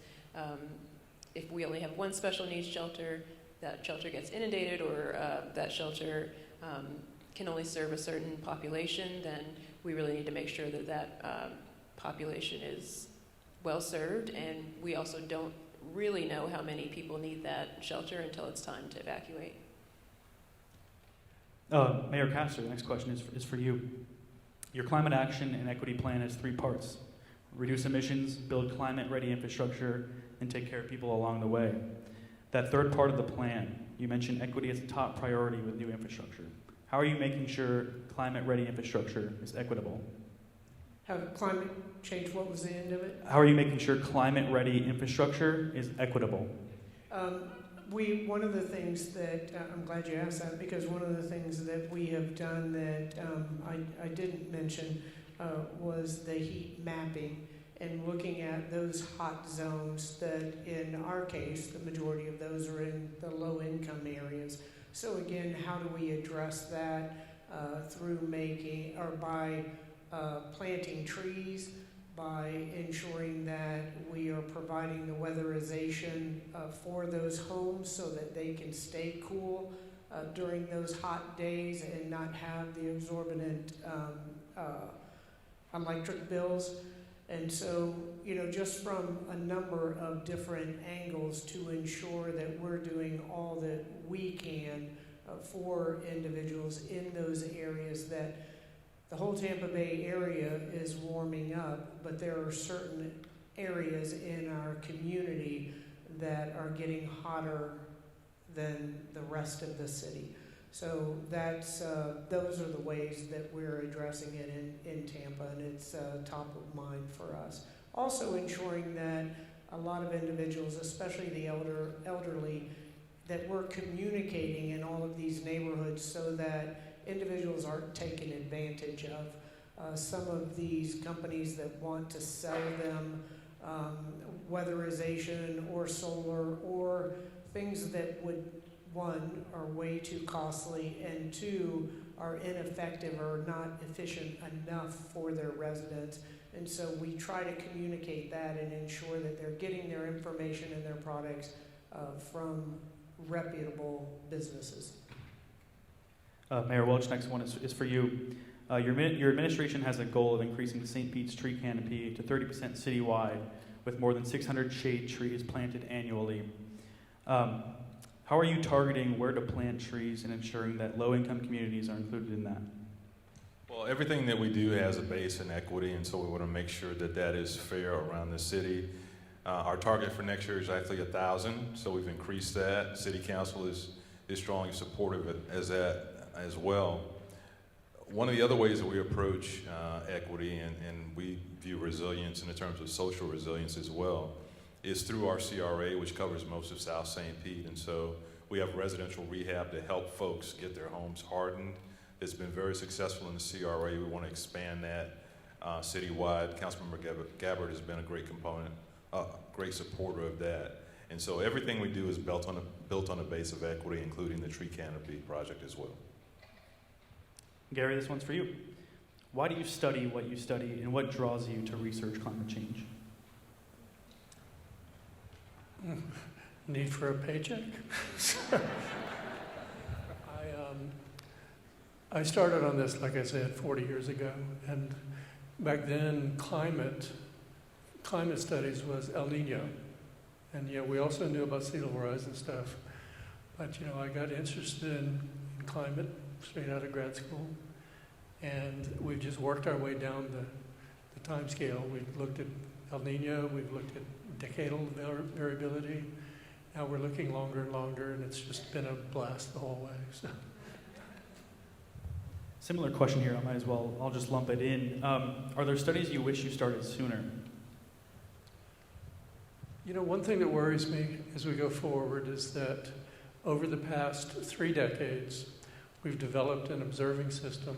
if we only have one special needs shelter, that shelter gets inundated, or that shelter can only serve a certain population, then we really need to make sure that that population is well served, and we also don't really know how many people need that shelter until it's time to evacuate. Mayor Castor, the next question is for you. Your climate action and equity plan has 3 parts: reduce emissions, build climate-ready infrastructure, and take care of people along the way. That third part of the plan, you mentioned equity as a top priority with new infrastructure. How are you making sure climate-ready infrastructure is equitable? Have climate change, what was the end of it? How are you making sure climate-ready infrastructure is equitable? One of the things that, I'm glad you asked that, because one of the things that we have done that I didn't mention was the heat mapping, and looking at those hot zones that, in our case, the majority of those are in the low-income areas. So again, how do we address that through by planting trees, by ensuring that we are are providing the weatherization for those homes so that they can stay cool during those hot days and not have the exorbitant electric bills. And so, just from a number of different angles to ensure that we're doing all that we can for individuals in those areas, that the whole Tampa Bay area is warming up, but there are certain areas in our community that are getting hotter than the rest of the city. So that's those are the ways that we're addressing it in Tampa, and it's top of mind for us. Also ensuring that a lot of individuals, especially the elderly, that we're communicating in all of these neighborhoods so that individuals aren't taken advantage of. Some of these companies that want to sell them weatherization or solar or things that would, one, are way too costly, and two, are ineffective or not efficient enough for their residents. And so we try to communicate that and ensure that they're getting their information and their products from reputable businesses. Mayor Welch, next one is for you. Your administration has a goal of increasing St. Pete's tree canopy to 30% citywide, with more than 600 shade trees planted annually. How are you targeting where to plant trees and ensuring that low-income communities are included in that? Well, everything that we do has a base in equity, and so we want to make sure that that is fair around the city. Our target for next year is actually 1,000, so we've increased that. City Council is strongly supportive as that as well. One of the other ways that we approach equity and we view resilience in the terms of social resilience as well is through our CRA, which covers most of South St. Pete. And so we have residential rehab to help folks get their homes hardened. It's been very successful in the CRA. We want to expand that citywide. Councilmember Gabbard has been a great component, great supporter of that. And so everything we do is built on a base of equity, including the tree canopy project as well. Gary, this one's for you. Why do you study what you study, and what draws you to research climate change? Need for a paycheck? I started on this, like I said, 40 years ago, and back then climate studies was El Nino, and we also knew about sea level rise and stuff, but I got interested in climate straight out of grad school, and we've just worked our way down the time scale. We've looked at El Nino, we've looked at decadal variability. Now we're looking longer and longer, and it's just been a blast the whole way. So. Similar question here, I'll just lump it in. Are there studies you wish you started sooner? One thing that worries me as we go forward is that over the past 3 decades, we've developed an observing system,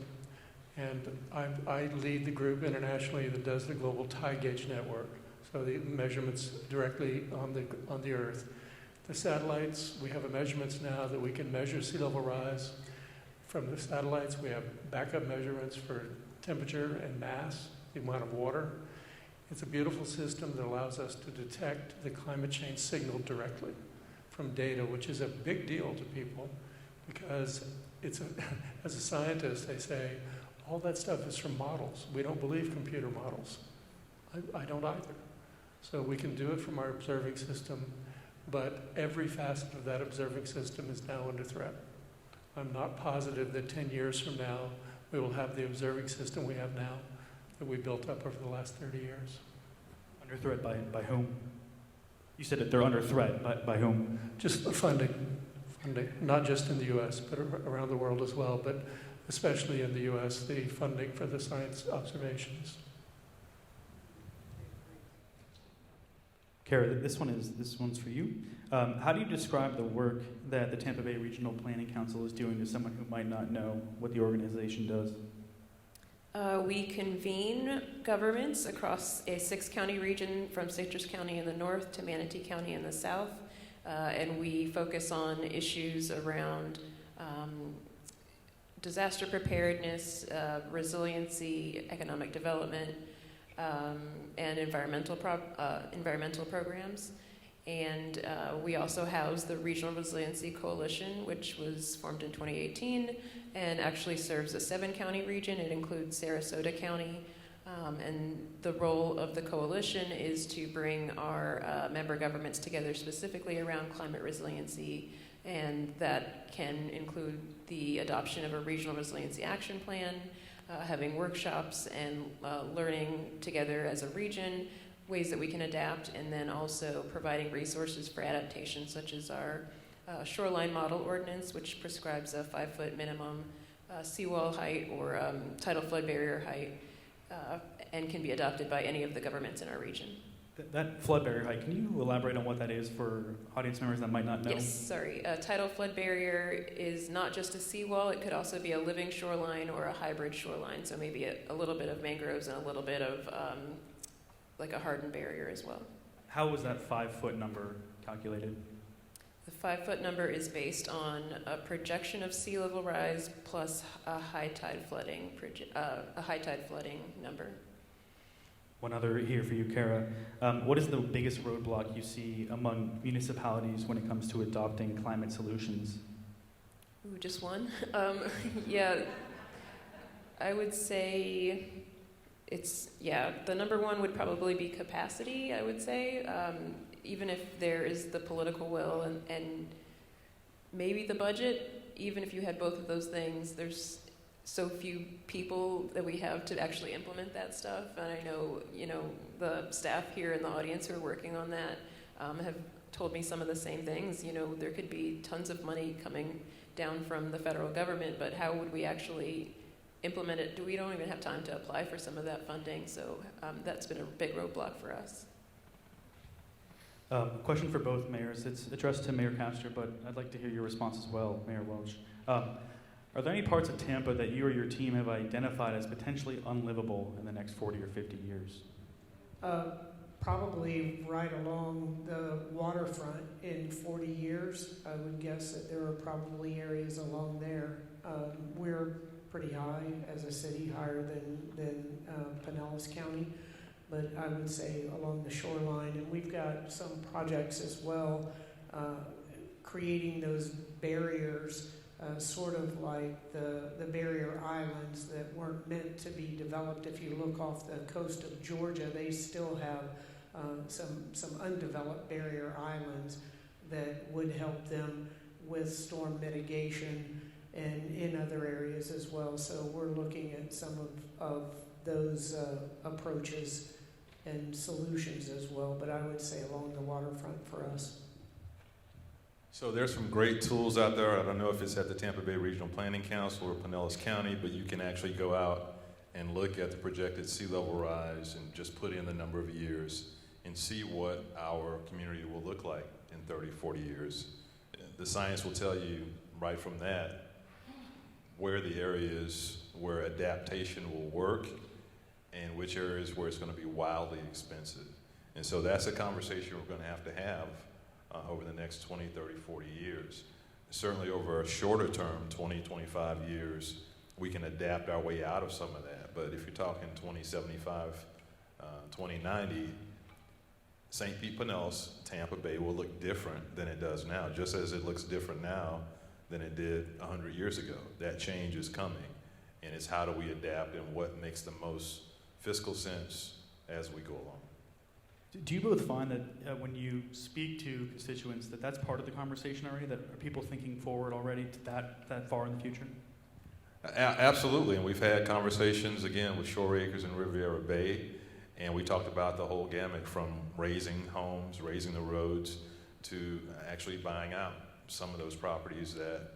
and I lead the group internationally that does the global tide gauge network. So the measurements directly on the Earth. The satellites, we have measurements now that we can measure sea level rise. From the satellites, we have backup measurements for temperature and mass, the amount of water. It's a beautiful system that allows us to detect the climate change signal directly from data, which is a big deal to people because as a scientist, they say, all that stuff is from models. We don't believe computer models. I don't either. So we can do it from our observing system, but every facet of that observing system is now under threat. I'm not positive that 10 years from now we will have the observing system we have now that we built up over the last 30 years. Under threat by whom? You said that they're under threat by whom? Just funding, not just in the U.S., but around the world as well, but especially in the U.S., the funding for the science observations. Kara, this one's for you. How do you describe the work that the Tampa Bay Regional Planning Council is doing to someone who might not know what the organization does? We convene governments across a 6-county region from Citrus County in the north to Manatee County in the south, and we focus on issues around disaster preparedness, resiliency, economic development, and environmental programs. And we also house the Regional Resiliency Coalition, which was formed in 2018 and actually serves a 7-county region. It includes Sarasota County. And the role of the coalition is to bring our member governments together specifically around climate resiliency, and that can include the adoption of a regional resiliency action plan, having workshops and learning together as a region, ways that we can adapt, and then also providing resources for adaptation, such as our shoreline model ordinance, which prescribes a 5-foot minimum seawall height or tidal flood barrier height, and can be adopted by any of the governments in our region. That flood barrier height, can you elaborate on what that is for audience members that might not know? Yes, sorry. A tidal flood barrier is not just a seawall. It could also be a living shoreline or a hybrid shoreline, so maybe a little bit of mangroves and a little bit of like a hardened barrier as well. How was that 5-foot number calculated? The 5-foot number is based on a projection of sea level rise plus a high tide flooding number. One other here for you, Kara. What is the biggest roadblock you see among municipalities when it comes to adopting climate solutions? Ooh, just one? Yeah, I would say the number one would probably be capacity, I would say. Even if there is the political will and maybe the budget, even if you had both of those things, there's so few people that we have to actually implement that stuff. And I know, the staff here in the audience who are working on that have told me some of the same things. There could be tons of money coming down from the federal government, but how would we actually implement it? We don't even have time to apply for some of that funding, so that's been a big roadblock for us. Question for both mayors. It's addressed to Mayor Castor, but I'd like to hear your response as well, Mayor Welch. Are there any parts of Tampa that you or your team have identified as potentially unlivable in the next 40 or 50 years? Probably right along the waterfront in 40 years. I would guess that there are probably areas along there. We're pretty high as a city, higher than Pinellas County. But I would say along the shoreline, and we've got some projects as well, creating those barriers, sort of like the barrier islands that weren't meant to be developed. If you look off the coast of Georgia, they still have some undeveloped barrier islands that would help them with storm mitigation and in other areas as well. So we're looking at some of those approaches and solutions as well, but I would say along the waterfront for us. So there's some great tools out there. I don't know if it's at the Tampa Bay Regional Planning Council or Pinellas County, but you can actually go out and look at the projected sea level rise and just put in the number of years and see what our community will look like in 30, 40 years. The science will tell you right from that where the areas where adaptation will work and which areas where it's going to be wildly expensive. And so that's a conversation we're going to have over the next 20, 30, 40 years. Certainly over a shorter term, 20, 25 years, we can adapt our way out of some of that. But if you're talking 2075, 2090, St. Pete, Pinellas, Tampa Bay will look different than it does now, just as it looks different now than it did 100 years ago. That change is coming, and it's how do we adapt and what makes the most fiscal sense as we go along. Do you both find that when you speak to constituents that that's part of the conversation already, that are people thinking forward already to that far in the future? Absolutely, and we've had conversations again with Shore Acres and Riviera Bay, and we talked about the whole gamut from raising homes, raising the roads, to actually buying out some of those properties that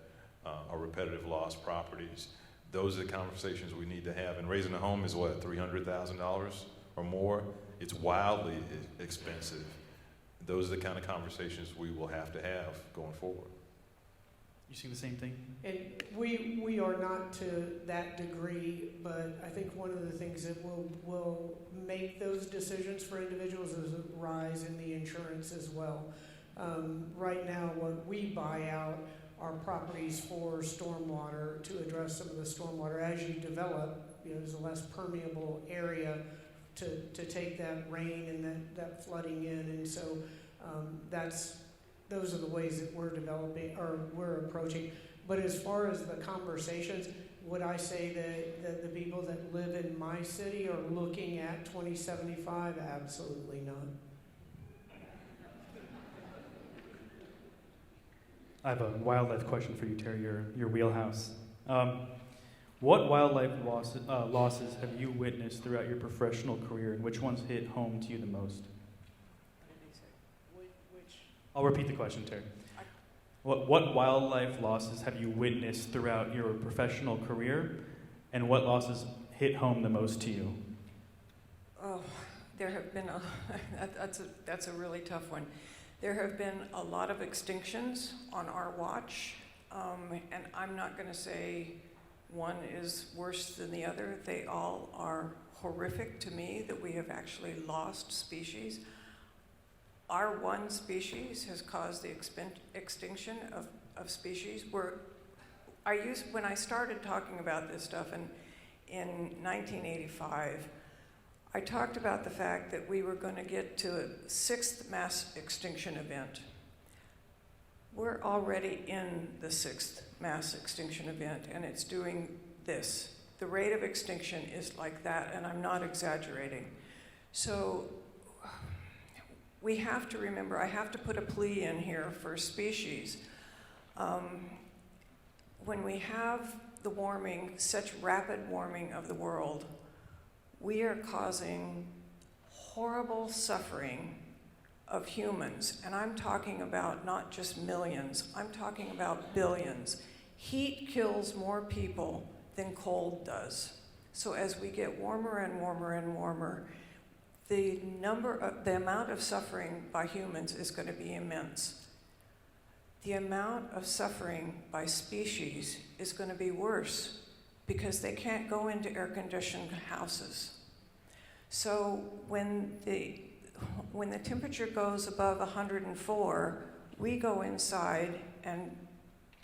are repetitive loss properties. Those are the conversations we need to have. And raising a home is what, $300,000 or more? It's wildly expensive. Those are the kind of conversations we will have to have going forward. You see the same thing? And we are not to that degree, but I think one of the things that will make those decisions for individuals is a rise in the insurance as well. Right now, what we buy out are properties for stormwater to address some of the stormwater. As you develop, there's a less permeable area to take that rain and that flooding in. And so those are the ways that we're developing or we're approaching. But as far as the conversations, would I say that the people that live in my city are looking at 2075? Absolutely not. I have a wildlife question for you, Terry, your wheelhouse. What wildlife losses have you witnessed throughout your professional career, and which ones hit home to you the most? I'll repeat the question, Terry. What wildlife losses have you witnessed throughout your professional career, and what losses hit home the most to you? Oh, there have been that's a really tough one. There have been a lot of extinctions on our watch, and I'm not going to say one is worse than the other. They all are horrific to me that we have actually lost species. Our one species has caused the extinction of species. When I started talking about this stuff in 1985, I talked about the fact that we were going to get to a 6th mass extinction event. We're already in the 6th mass extinction event, and it's doing this. The rate of extinction is like that, and I'm not exaggerating. So we have to remember, I have to put a plea in here for species. When we have the warming, such rapid warming of the world, we are causing horrible suffering of humans. And I'm talking about not just millions, I'm talking about billions. Heat kills more people than cold does. So as we get warmer and warmer and warmer, the amount of suffering by humans is going to be immense. The amount of suffering by species is going to be worse because they can't go into air-conditioned houses. So when the temperature goes above 104, we go inside and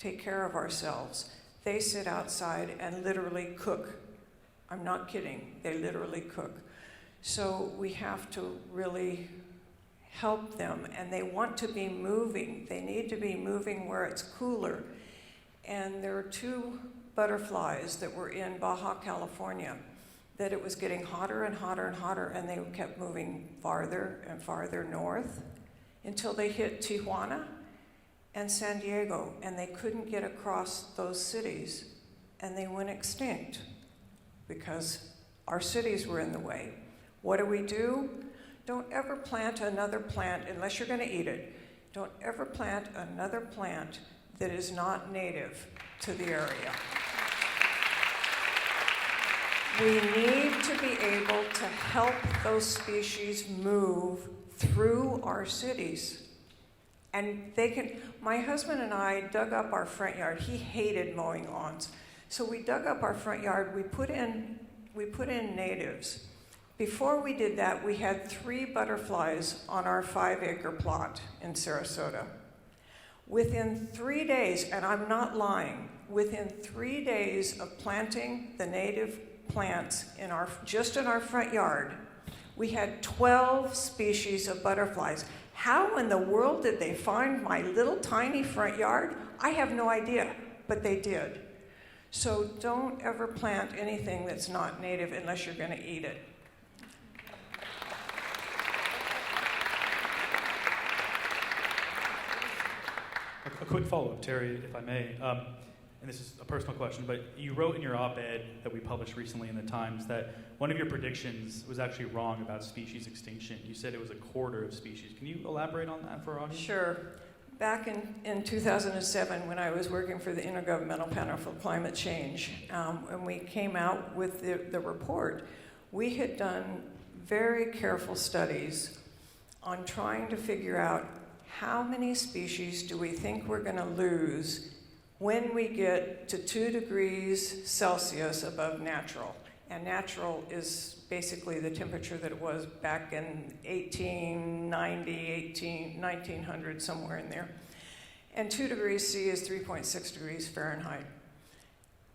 take care of ourselves. They sit outside and literally cook. I'm not kidding, they literally cook. So we have to really help them, and they want to be moving. They need to be moving where it's cooler. And there are 2 butterflies that were in Baja California that it was getting hotter and hotter and hotter, and they kept moving farther and farther north until they hit Tijuana and San Diego, and they couldn't get across those cities, and they went extinct because our cities were in the way. What do? Don't ever plant another plant unless you're going to eat it. Don't ever plant another plant that is not native to the area. We need to be able to help those species move through our cities. And my husband and I dug up our front yard. He hated mowing lawns. So we dug up our front yard, we put in natives. Before we did that, we had 3 butterflies on our 5-acre plot in Sarasota. Within 3 days, and I'm not lying, within 3 days of planting the native plants just in our front yard, we had 12 species of butterflies. How in the world did they find my little tiny front yard? I have no idea, but they did. So don't ever plant anything that's not native unless you're going to eat it. A quick follow-up, Terry, if I may. And this is a personal question, but you wrote in your op-ed that we published recently in the Times that one of your predictions was actually wrong about species extinction. You said it was 1/4 of species. Can you elaborate on that for our audience? Sure. Back in 2007, when I was working for the Intergovernmental Panel for Climate Change, and we came out with the report, we had done very careful studies on trying to figure out how many species do we think we're going to lose when we get to 2 degrees Celsius above natural. And natural is basically the temperature that it was back in 1890, 1900, somewhere in there. And 2 degrees C is 3.6 degrees Fahrenheit.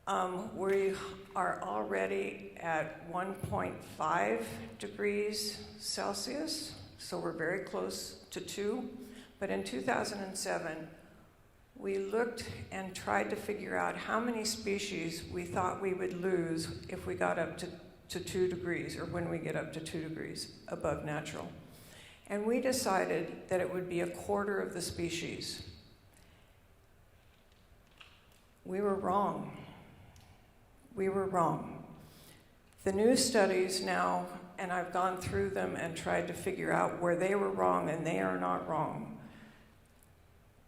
We are already at 1.5 degrees Celsius, so we're very close to 2. But in 2007, we looked and tried to figure out how many species we thought we would lose if we got up to 2 degrees, or when we get up to 2 degrees above natural. And we decided that it would be a quarter of the species. We were wrong. We were wrong. The new studies now, and I've gone through them and tried to figure out where they were wrong, and they are not wrong.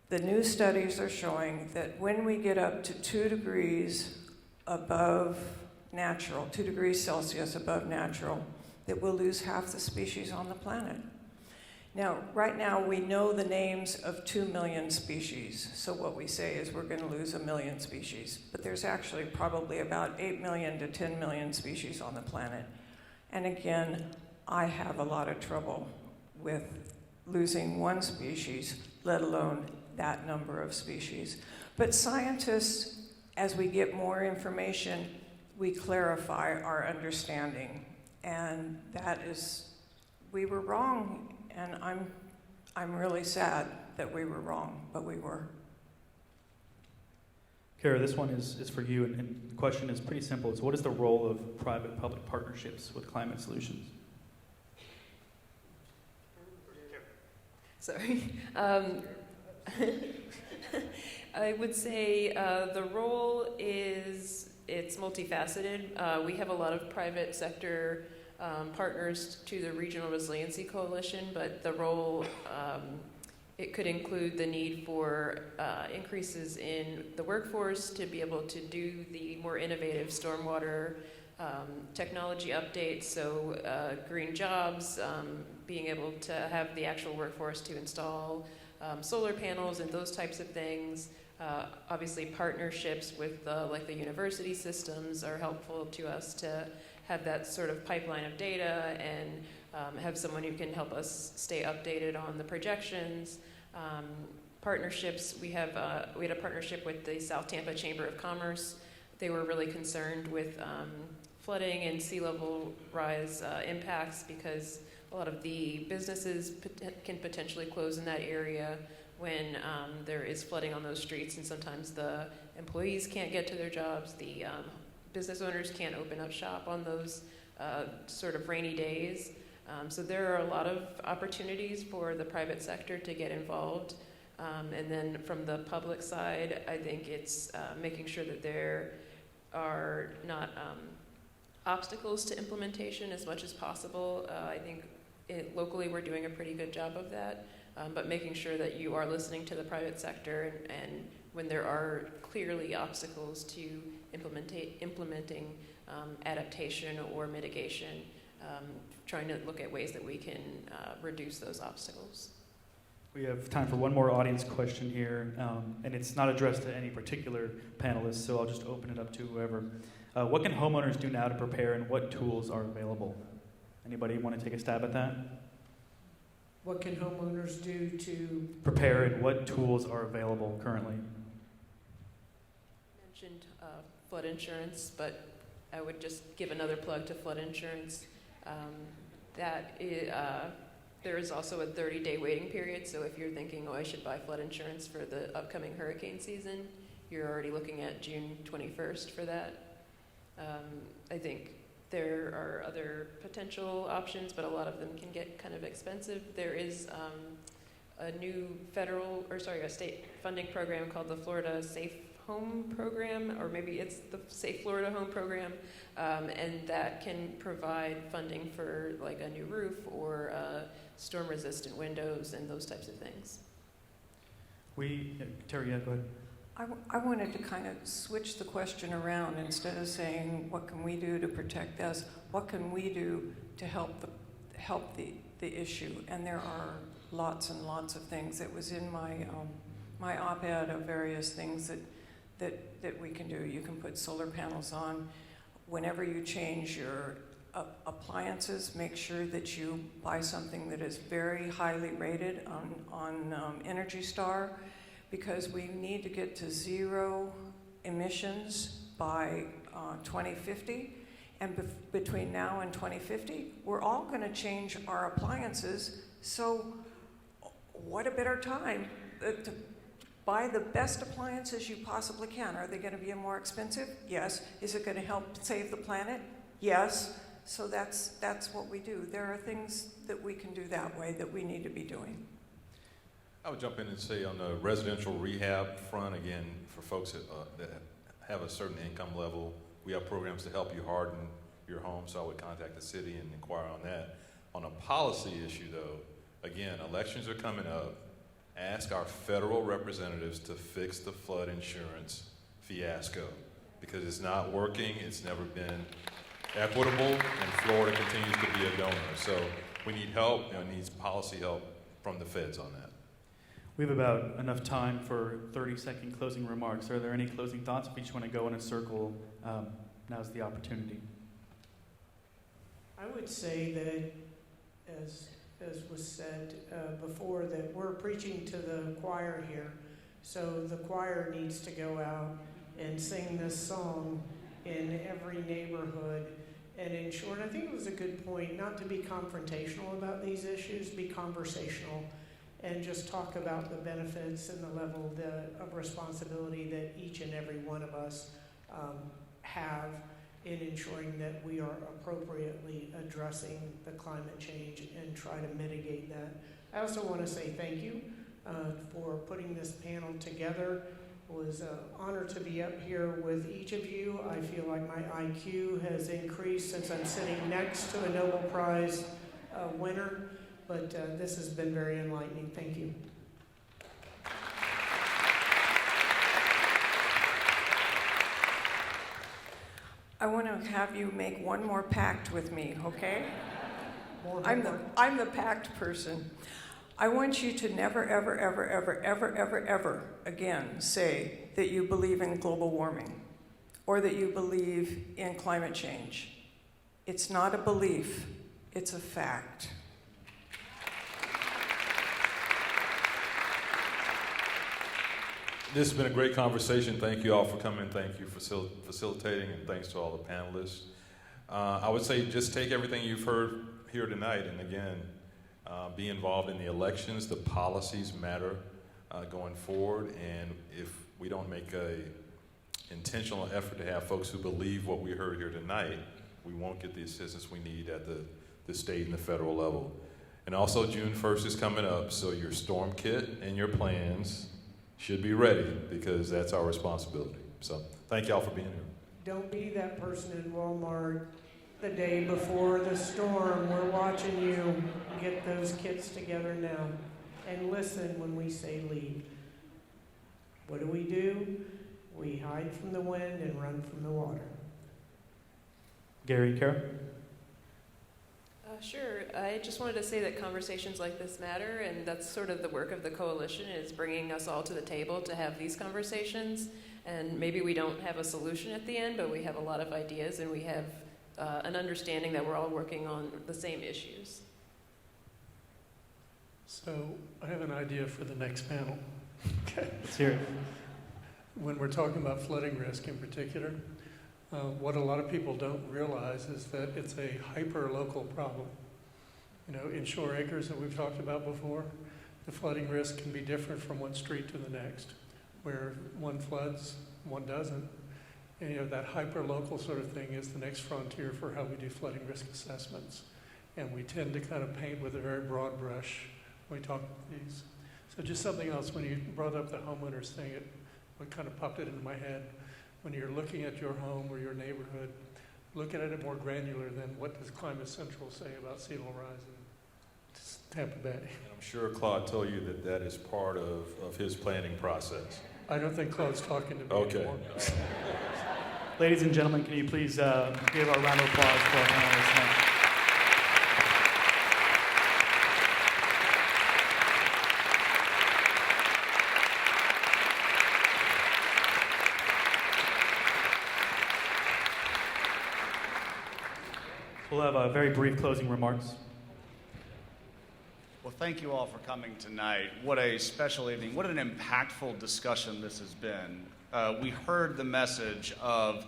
The new studies are showing that when we get up to 2 degrees above natural, 2 degrees Celsius above natural, that we'll lose half the species on the planet. Now, right now, we know the names of 2 million species. So what we say is we're going to lose 1 million species. But there's actually probably about 8 million to 10 million species on the planet. And again, I have a lot of trouble with losing one species, let alone that number of species. But scientists, as we get more information, we clarify our understanding. And that is, we were wrong. And I'm really sad that we were wrong, but we were. Kara, this one is for you, and the question is pretty simple. It's what is the role of private-public partnerships with climate solutions? Sorry. I would say the role is, it's multifaceted. We have a lot of private sector partners to the Regional Resiliency Coalition, but the role, it could include the need for increases in the workforce to be able to do the more innovative stormwater technology updates, so green jobs, being able to have the actual workforce to install solar panels and those types of things. Obviously, partnerships with like the university systems are helpful to us to have that sort of pipeline of data and have someone who can help us stay updated on the projections. Partnerships, we had a partnership with the South Tampa Chamber of Commerce. They were really concerned with flooding and sea level rise impacts because a lot of the businesses can potentially close in that area when there is flooding on those streets, and sometimes the employees can't get to their jobs, the business owners can't open up shop on those sort of rainy days. So there are a lot of opportunities for the private sector to get involved. And then from the public side, I think it's making sure that there are not obstacles to implementation as much as possible. I think locally we're doing a pretty good job of that, but making sure that you are listening to the private sector and when there are clearly obstacles to implementing adaptation or mitigation, trying to look at ways that we can reduce those obstacles. We have time for one more audience question here, and it's not addressed to any particular panelist, so I'll just open it up to whoever. What can homeowners do now to prepare, and what tools are available? Anybody want to take a stab at that? What can homeowners do to prepare, and what tools are available currently? Mentioned flood insurance, but I would just give another plug to flood insurance. There is also a 30-day waiting period, so if you're thinking, oh, I should buy flood insurance for the upcoming hurricane season, you're already looking at June 21st for that. I think there are other potential options, but a lot of them can get kind of expensive. There is a new a state funding program called the Florida Safe Home Program, or maybe it's the Safe Florida Home Program, and that can provide funding for like a new roof or storm-resistant windows and those types of things. Terry, go ahead. I wanted to kind of switch the question around. Instead of saying, what can we do to protect us, what can we do to help the issue? And there are lots and lots of things. It was in my op-ed of various things that we can do. You can put solar panels on. Whenever you change your appliances, make sure that you buy something that is very highly rated on Energy Star, because we need to get to zero emissions by 2050. And between now and 2050, we're all going to change our appliances. So what a better time to buy the best appliances you possibly can. Are they going to be more expensive? Yes. Is it going to help save the planet? Yes. So that's what we do. There are things that we can do that way that we need to be doing. I would jump in and say on the residential rehab front, again, for folks that have a certain income level, we have programs to help you harden your home, so I would contact the city and inquire on that. On a policy issue, though, again, elections are coming up. Ask our federal representatives to fix the flood insurance fiasco, because it's not working, it's never been equitable, and Florida continues to be a donor. So we need help, and it needs policy help from the feds on that. We have about enough time for 30-second closing remarks. Are there any closing thoughts? If you just want to go in a circle, now's the opportunity. I would say that, as was said before, that we're preaching to the choir here. So the choir needs to go out and sing this song in every neighborhood and ensure, and I think it was a good point, not to be confrontational about these issues, be conversational, and just talk about the benefits and the level of responsibility that each and every one of us have in ensuring that we are appropriately addressing the climate change and try to mitigate that. I also want to say thank you for putting this panel together. It was an honor to be up here with each of you. I feel like my IQ has increased since I'm sitting next to a Nobel Prize winner. But this has been very enlightening. Thank you. I want to have you make one more pact with me, okay? I'm the pact person. I want you to never, ever, ever, ever, ever, ever, ever again say that you believe in global warming or that you believe in climate change. It's not a belief, it's a fact. This has been a great conversation. Thank you all for coming. Thank you for facilitating, and thanks to all the panelists. I would say just take everything you've heard here tonight, and again, be involved in the elections. The policies matter going forward, and if we don't make an intentional effort to have folks who believe what we heard here tonight, we won't get the assistance we need at the state and the federal level. And also June 1st is coming up, so your storm kit and your plans should be ready, because that's our responsibility. So thank y'all for being here. Don't be that person in Walmart the day before the storm. We're watching you. Get those kits together now. And listen when we say leave. What do? We hide from the wind and run from the water. Gary, Kara? Sure. I just wanted to say that conversations like this matter, and that's sort of the work of the coalition, is bringing us all to the table to have these conversations. And maybe we don't have a solution at the end, but we have a lot of ideas, and we have an understanding that we're all working on the same issues. So I have an idea for the next panel. Okay. Let's hear it. When we're talking about flooding risk in particular, what a lot of people don't realize is that it's a hyper-local problem. You know, in Shore Acres that we've talked about before, the flooding risk can be different from one street to the next, where one floods, one doesn't. And, you know, that hyper-local sort of thing is the next frontier for how we do flooding risk assessments. And we tend to kind of paint with a very broad brush when we talk about these. So just something else, when you brought up the homeowners thing, it kind of popped it into my head. When you're looking at your home or your neighborhood, look at it more granular than what does Climate Central say about sea level rise in Tampa Bay. And I'm sure Claude told you that that is part of his planning process. I don't think Claude's talking to me Okay. anymore. Ladies and gentlemen, can you please give a round of applause for our panelists tonight? We'll have very brief closing remarks. Well, thank you all for coming tonight. What a special evening. What an impactful discussion this has been. We heard the message of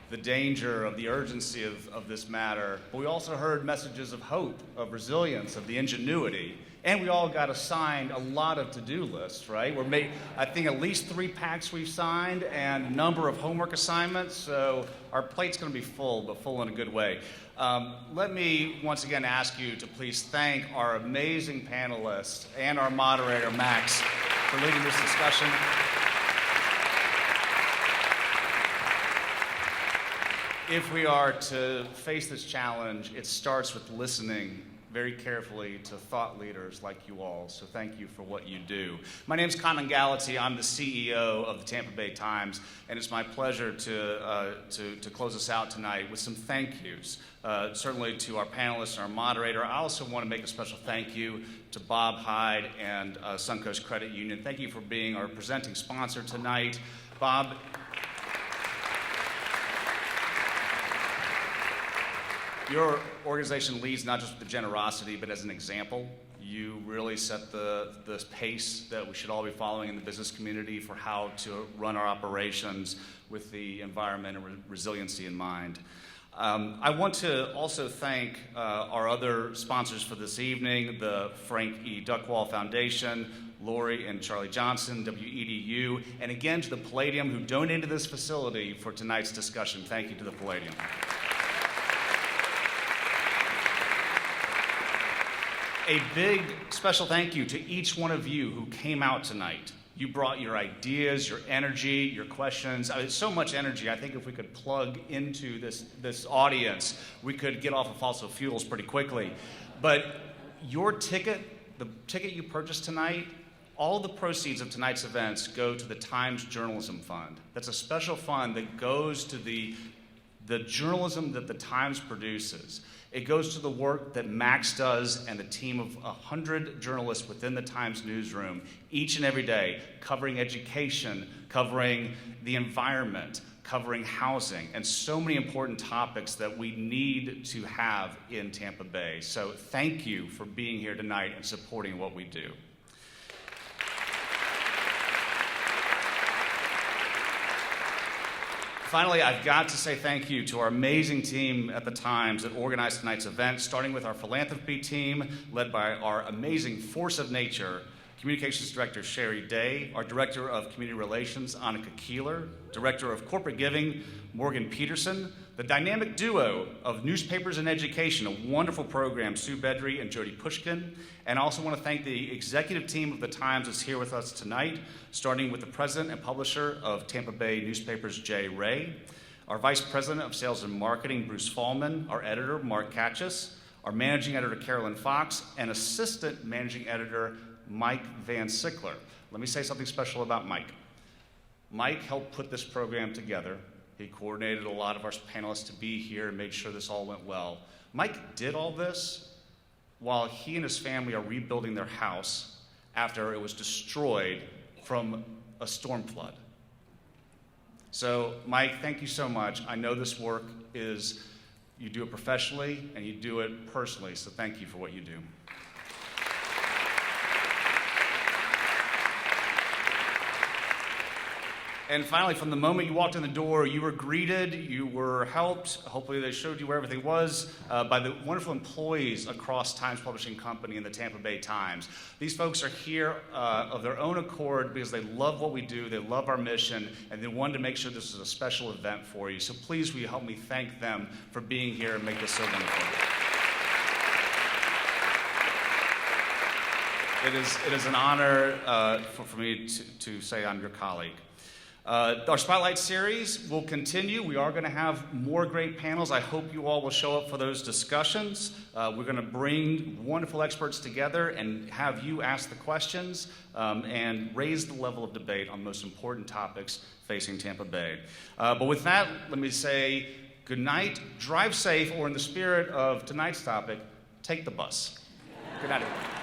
the danger, of the urgency of this matter, but we also heard messages of hope, of resilience, of the ingenuity, and we all got assigned a lot of to-do lists, right? I think at least 3 packs we've signed and a number of homework assignments, so our plate's going to be full, but full in a good way. Let me once again ask you to please thank our amazing panelists and our moderator, Max, for leading this discussion. If we are to face this challenge, it starts with listening very carefully to thought leaders like you all, so thank you for what you do. My name is Conan Gallaty. I'm the CEO of the Tampa Bay Times, and it's my pleasure to close us out tonight with some thank yous, certainly to our panelists and our moderator. I also want to make a special thank you to Bob Hyde and Suncoast Credit Union. Thank you for being our presenting sponsor tonight. Bob, your organization leads not just with the generosity, but as an example. You really set the pace that we should all be following in the business community for how to run our operations with the environment and resiliency in mind. I want to also thank our other sponsors for this evening, the Frank E. Duckwall Foundation, Lori and Charlie Johnson, WEDU, and again to the Palladium who donated this facility for tonight's discussion. Thank you to the Palladium. A big special thank you to each one of you who came out tonight. You brought your ideas, your energy, your questions. It's so much energy. I think if we could plug into this audience, we could get off of fossil fuels pretty quickly. But your ticket, the ticket you purchased tonight, all the proceeds of tonight's events go to the Times Journalism Fund. That's a special fund that goes to the journalism that the Times produces. It goes to the work that Max does and the team of 100 journalists within the Times newsroom each and every day, covering education, covering the environment, covering housing, and so many important topics that we need to have in Tampa Bay. So thank you for being here tonight and supporting what we do. Finally, I've got to say thank you to our amazing team at the Times that organized tonight's event, starting with our philanthropy team, led by our amazing force of nature, Communications Director Sherry Day, our Director of Community Relations, Annika Keeler, Director of Corporate Giving, Morgan Peterson, the dynamic duo of Newspapers and Education, a wonderful program, Sue Bedry and Jody Pushkin. And I also want to thank the executive team of the Times that's here with us tonight, starting with the President and Publisher of Tampa Bay Newspapers, Jay Ray, our Vice President of Sales and Marketing, Bruce Fallman, our Editor, Mark Katchis, our Managing Editor, Carolyn Fox, and Assistant Managing Editor, Mike Van Sickler. Let me say something special about Mike. Mike helped put this program together. He coordinated a lot of our panelists to be here and made sure this all went well. Mike did all this while he and his family are rebuilding their house after it was destroyed from a storm flood. So, Mike, thank you so much. I know this work is, you do it professionally and you do it personally, so thank you for what you do. And finally, from the moment you walked in the door, you were greeted, you were helped, hopefully they showed you where everything was, by the wonderful employees across Times Publishing Company and the Tampa Bay Times. These folks are here of their own accord because they love what we do, they love our mission, and they wanted to make sure this was a special event for you. So please will you help me thank them for being here and make this so wonderful. It is an honor for me to say I'm your colleague. Our Spotlight series will continue. We are going to have more great panels. I hope you all will show up for those discussions. We're going to bring wonderful experts together and have you ask the questions and raise the level of debate on the most important topics facing Tampa Bay. But with that, let me say good night, drive safe, or in the spirit of tonight's topic, take the bus. Good night, everyone.